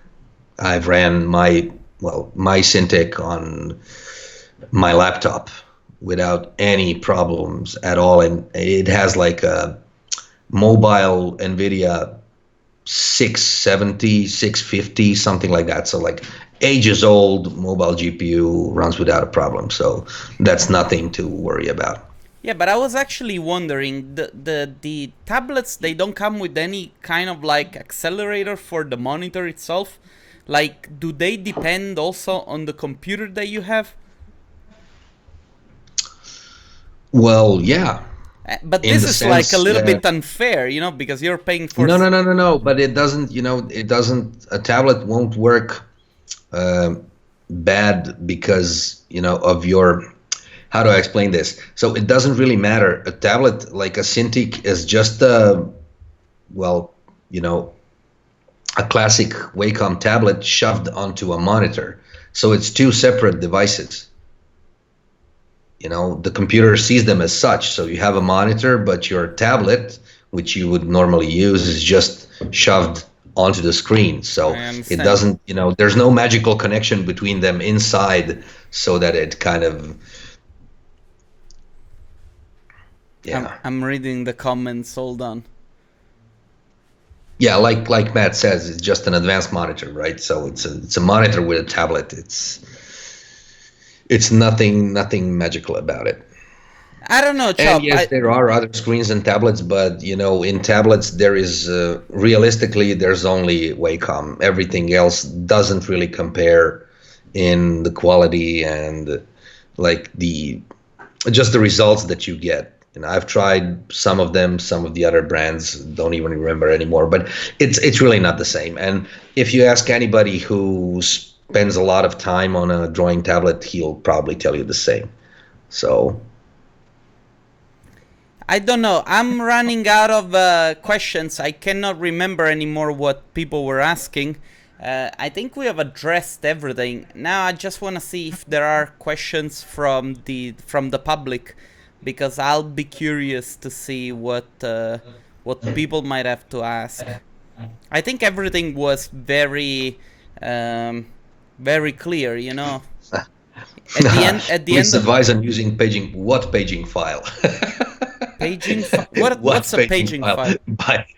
S2: I've ran my Cintiq on my laptop without any problems at all, and it has like a mobile NVIDIA 670, 650, something like that. So like ages old mobile GPU runs without a problem. So that's nothing to worry about.
S1: Yeah, but I was actually wondering, the tablets, they don't come with any kind of like accelerator for the monitor itself. Like, do they depend also on the computer that you have?
S2: Well, yeah.
S1: But
S2: In
S1: this
S2: the
S1: is like a
S2: sense,
S1: little bit unfair, because you're paying for.
S2: no. But it doesn't. It doesn't. A tablet won't work bad because of your. How do I explain this? So it doesn't really matter. A tablet like a Cintiq is just a classic Wacom tablet shoved onto a monitor. So it's two separate devices. The computer sees them as such. So you have a monitor, but your tablet, which you would normally use, is just shoved onto the screen. So it doesn't, there's no magical connection between them inside, so that it kind of. Yeah.
S1: I'm reading the comments. Hold on.
S2: Yeah, like Matt says, it's just an advanced monitor, right? So it's a monitor with a tablet. It's nothing magical about it.
S1: I don't know, Chop.
S2: And yes, there are other screens and tablets, but in tablets there is realistically there's only Wacom. Everything else doesn't really compare in the quality and like just the results that you get. I've tried some of them, some of the other brands, don't even remember anymore, but it's really not the same. And if you ask anybody who spends a lot of time on a drawing tablet, he'll probably tell you the same. So
S1: I don't know. I'm running out of questions. I cannot remember anymore what people were asking. I think we have addressed everything. Now I just want to see if there are questions from the public, because I'll be curious to see what people might have to ask. I think everything was very clear, At the end,
S2: advise on using paging file.
S1: Paging what's a paging file?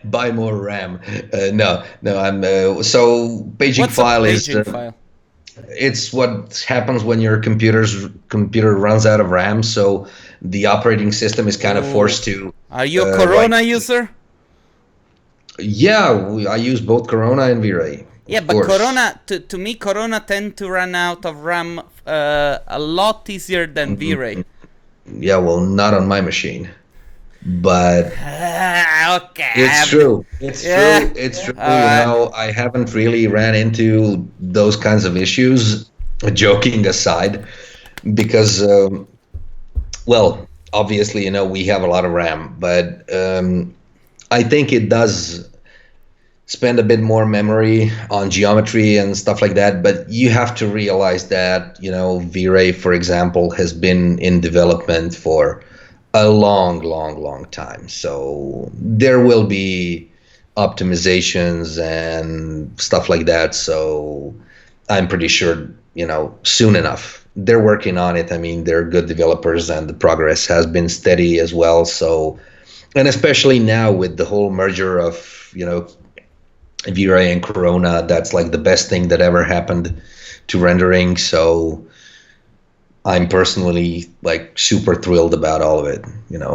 S2: Buy more RAM. No. So paging
S1: What's
S2: file
S1: a
S2: is.
S1: paging file?
S2: It's what happens when your computer runs out of RAM. So the operating system is kind of forced to.
S1: Are you a Corona user?
S2: Yeah, I use both Corona and V-Ray.
S1: Yeah, but course. Corona, to me, Corona tend to run out of RAM a lot easier than V-Ray.
S2: Yeah, well, not on my machine. But
S1: okay,
S2: it's true. It's true. It's true. I haven't really ran into those kinds of issues, joking aside, because, obviously, we have a lot of RAM, but I think it does spend a bit more memory on geometry and stuff like that. But you have to realize that, V-Ray, for example, has been in development for a long time. So there will be optimizations and stuff like that. So I'm pretty sure, soon enough. They're working on it. I mean, they're good developers and the progress has been steady as well. So, and especially now with the whole merger of, V-Ray and Corona, that's like the best thing that ever happened to rendering. So I'm personally like super thrilled about all of it,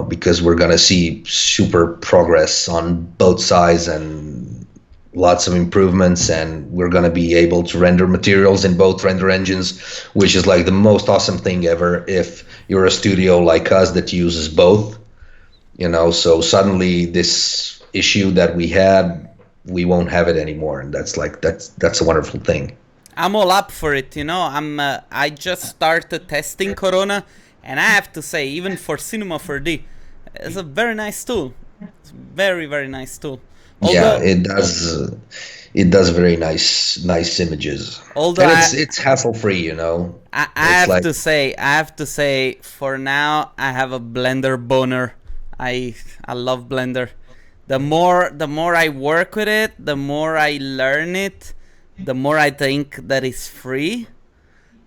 S2: because we're going to see super progress on both sides and lots of improvements, and we're going to be able to render materials in both render engines, which is like the most awesome thing ever if you're a studio like us that uses both. So suddenly this issue that we had, we won't have it anymore, and that's a wonderful thing.
S1: I'm all up for it, I just started testing Corona, and I have to say, even for Cinema 4D, it's a very nice tool. It's a very, very nice tool.
S2: Yeah, it does. It does very nice images.
S1: Although
S2: And it's hassle free,
S1: I
S2: It's
S1: have to say, for now, I have a Blender boner. I love Blender. The more I work with it, the more I learn it, the more I think that it's free,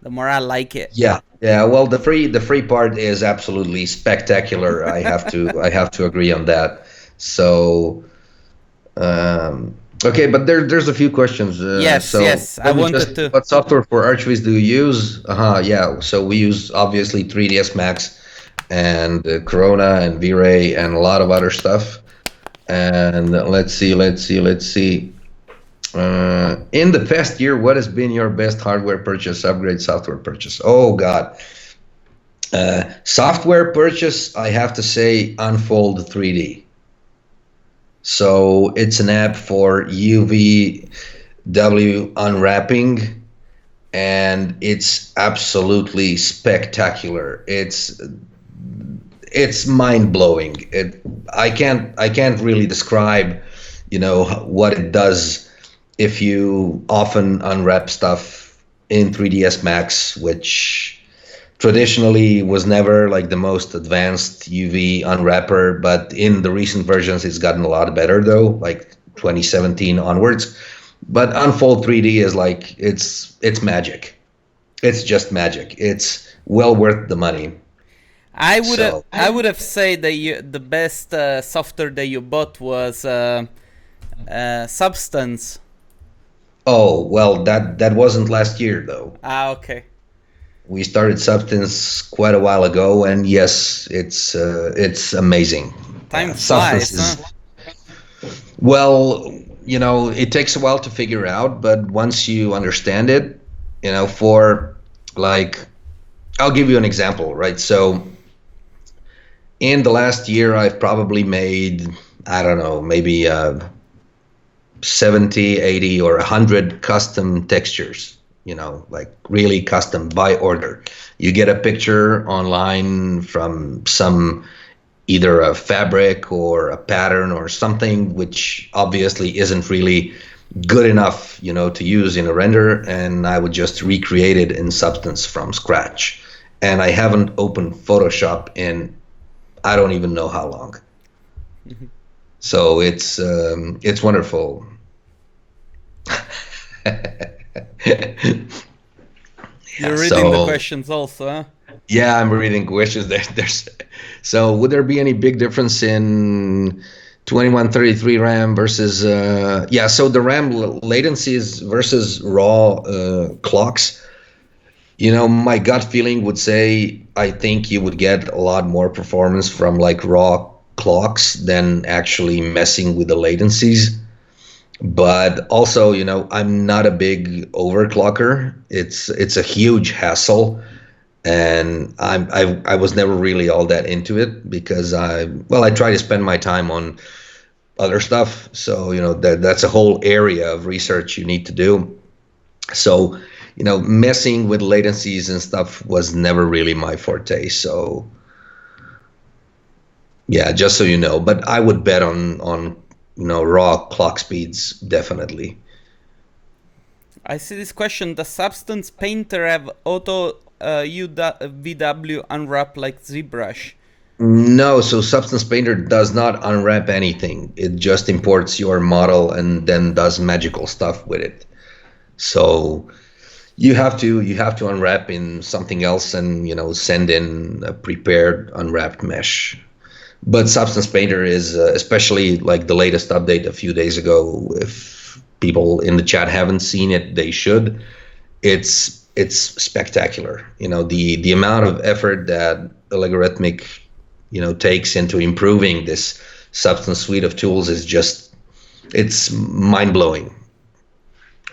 S1: the more I like it.
S2: Yeah. Well, the free part is absolutely spectacular. I have to agree on that. So, okay, but there's a few questions.
S1: Yes, I wanted to.
S2: What software for archviz do you use? Yeah. So we use obviously 3ds Max and Corona and V-Ray and a lot of other stuff. And let's see. In the past year, what has been your best hardware purchase, upgrade, software purchase? Oh God. Software purchase, I have to say Unfold 3D. So it's an app for UVW unwrapping, and it's absolutely spectacular. It's mind-blowing. I can't really describe, what it does if you often unwrap stuff in 3ds Max, which traditionally was never like the most advanced UV unwrapper, but in the recent versions it's gotten a lot better though, like 2017 onwards. But Unfold 3D is like it's magic. It's just magic. It's well worth the money.
S1: I would have said that the best software that you bought was Substance.
S2: Oh well, that wasn't last year though.
S1: Okay.
S2: We started Substance quite a while ago, and yes, it's amazing.
S1: Time flies, huh?
S2: Well, it takes a while to figure out, but once you understand it, for like, I'll give you an example, right? So in the last year, I've probably made, I don't know, maybe 70, 80, or 100 custom textures, like really custom by order. You get a picture online from either a fabric or a pattern or something, which obviously isn't really good enough, to use in a render, and I would just recreate it in Substance from scratch. And I haven't opened Photoshop in I don't even know how long. Mm-hmm. So it's wonderful.
S1: You're reading the questions also, huh?
S2: Yeah, I'm reading questions. So would there be any big difference in 2133 RAM versus so the RAM latencies versus raw clocks? My gut feeling would say I think you would get a lot more performance from like raw clocks than actually messing with the latencies. But also, I'm not a big overclocker. It's a huge hassle, and I was never really all that into it because I try to spend my time on other stuff. So that's a whole area of research you need to do. So messing with latencies and stuff was never really my forte. So yeah, just so you know. But I would bet on raw clock speeds, definitely.
S1: I see this question. Does Substance Painter have auto VW unwrap like ZBrush?
S2: No, so Substance Painter does not unwrap anything. It just imports your model and then does magical stuff with it. So you have to unwrap in something else and send in a prepared unwrapped mesh. But Substance Painter is, especially like the latest update a few days ago, if people in the chat haven't seen it, they should. It's spectacular. The amount of effort that Allegorithmic, takes into improving this Substance suite of tools is it's mind-blowing.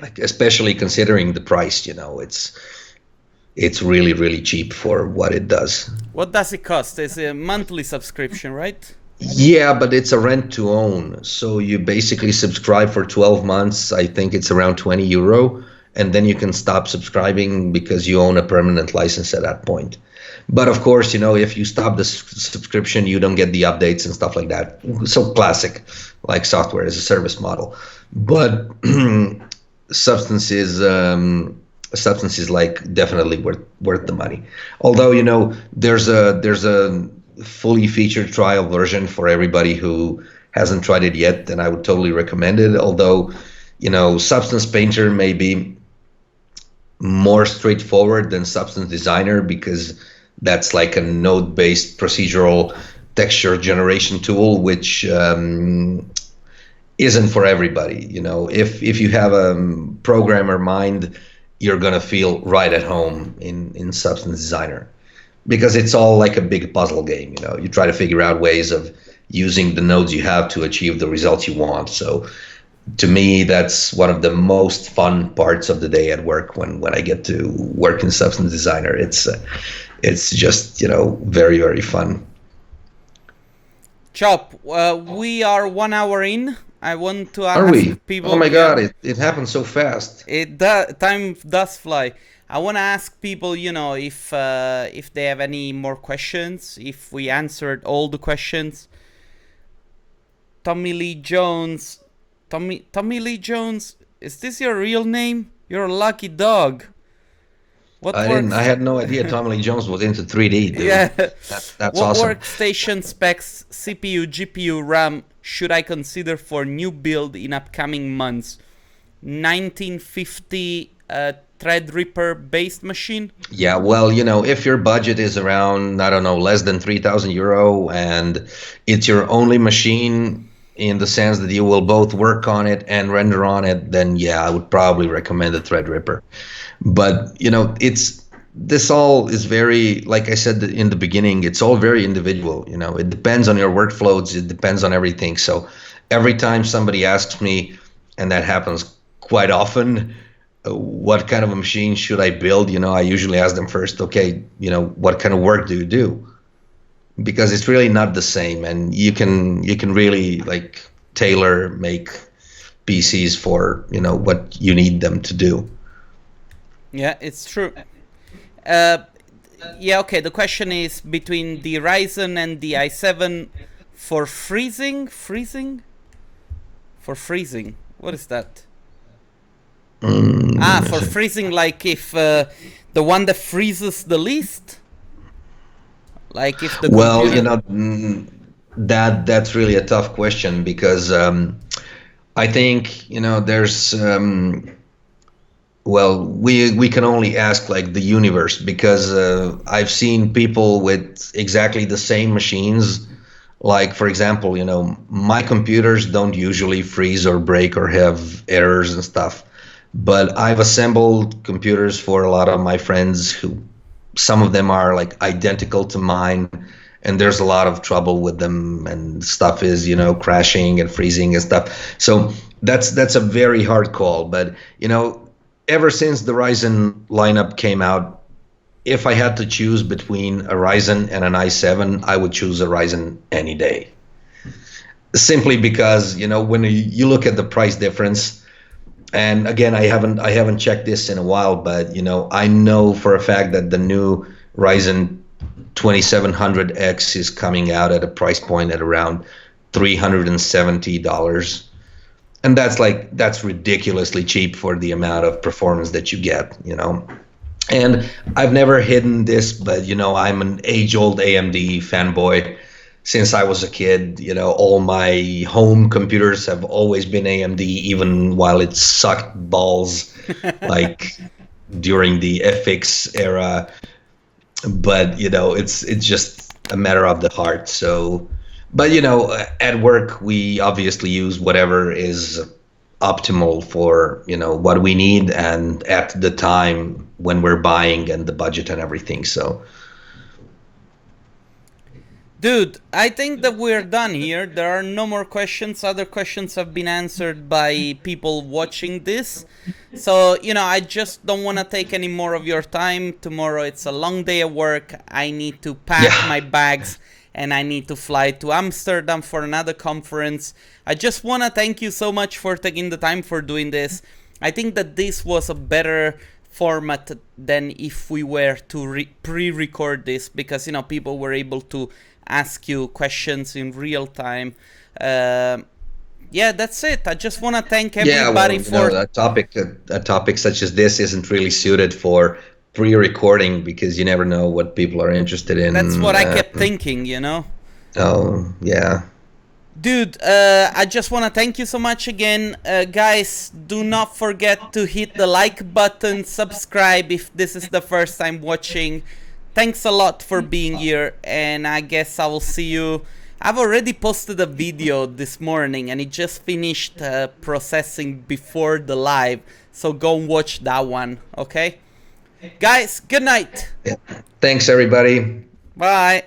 S2: Like, especially considering the price, it's really, really cheap for what it does.
S1: What does it cost? It's a monthly subscription, right?
S2: Yeah, but it's a rent to own. So you basically subscribe for 12 months. I think it's around 20 euro. And then you can stop subscribing because you own a permanent license at that point. But of course, if you stop the subscription, you don't get the updates and stuff like that. So classic, like software as a service model. But substance is substance is like definitely worth the money. Although there's a fully featured trial version for everybody who hasn't tried it yet, and I would totally recommend it. Although Substance Painter may be more straightforward than Substance Designer because that's like a node-based procedural texture generation tool, which isn't for everybody. If you have a programmer mind, you're gonna feel right at home in Substance Designer because it's all like a big puzzle game. You try to figure out ways of using the nodes you have to achieve the results you want. So to me, that's one of the most fun parts of the day at work when I get to work in Substance Designer. It's just very, very fun.
S1: Chop, we are 1 hour in. I want to
S2: Are
S1: ask
S2: we?
S1: people.
S2: Oh my
S1: Yeah,
S2: God, it happened so fast.
S1: time does fly. I want to ask people, if they have any more questions, if we answered all the questions. Tommy Lee Jones, Tommy Lee Jones, is this your real name? You're a lucky dog. What
S2: I had no idea Tommy Lee Jones was into 3D, dude.
S1: Yeah.
S2: That's
S1: What
S2: awesome.
S1: workstation specs, CPU, GPU, RAM should I consider for new build in upcoming months? 1950 Threadripper based machine?
S2: Yeah, well, if your budget is around, I don't know, less than 3,000 euro and it's your only machine in the sense that you will both work on it and render on it, then yeah, I would probably recommend the Threadripper. But, this all is very, like I said in the beginning, it's all very individual. It depends on your workflows, it depends on everything. So every time somebody asks me, and that happens quite often, what kind of a machine should I build? I usually ask them first, okay, what kind of work do you do? Because it's really not the same, and you can really like tailor make PCs for what you need them to do.
S1: Yeah, it's true. Yeah, okay, the question is between the Ryzen and the i7 for freezing? Freezing? For freezing. What is that? For freezing, like if the one that freezes the least? Like if the
S2: Well,
S1: computer...
S2: that's really a tough question because I think there's well, we can only ask like the universe because I've seen people with exactly the same machines. Like for example, my computers don't usually freeze or break or have errors and stuff. But I've assembled computers for a lot of my friends who some of them are like identical to mine, and there's a lot of trouble with them and stuff is crashing and freezing and stuff. So that's a very hard call. But ever since the Ryzen lineup came out, if I had to choose between a Ryzen and an i7, I would choose a Ryzen any day. Simply because when you look at the price difference. And again, I haven't checked this in a while, but I know for a fact that the new Ryzen 2700X is coming out at a price point at around $370, and that's ridiculously cheap for the amount of performance that you get. And I've never hidden this, but I'm an age-old AMD fanboy. Since I was a kid, all my home computers have always been AMD, even while it sucked balls, like during the FX era. But it's just a matter of the heart. So, but at work we obviously use whatever is optimal for what we need and at the time when we're buying and the budget and everything. So.
S1: Dude, I think that we're done here. There are no more questions. Other questions have been answered by people watching this. So, I just don't want to take any more of your time. Tomorrow it's a long day at work. I need to pack my bags and I need to fly to Amsterdam for another conference. I just want to thank you so much for taking the time for doing this. I think that this was a better format than if we were to pre-record this, because you know people were able to ask you questions in real time. Yeah, that's it. I just want to thank everybody for
S2: a topic such as this isn't really suited for pre-recording because you never know what people are interested in.
S1: That's what I kept thinking, you know.
S2: Oh yeah.
S1: Dude, I just want to thank you so much again. Guys, do not forget to hit the like button, subscribe if this is the first time watching. Thanks a lot for being here, and I guess I will see you. I've already posted a video this morning, and it just finished processing before the live, so go and watch that one, okay? Guys, good night.
S2: Yeah. Thanks, everybody.
S1: Bye.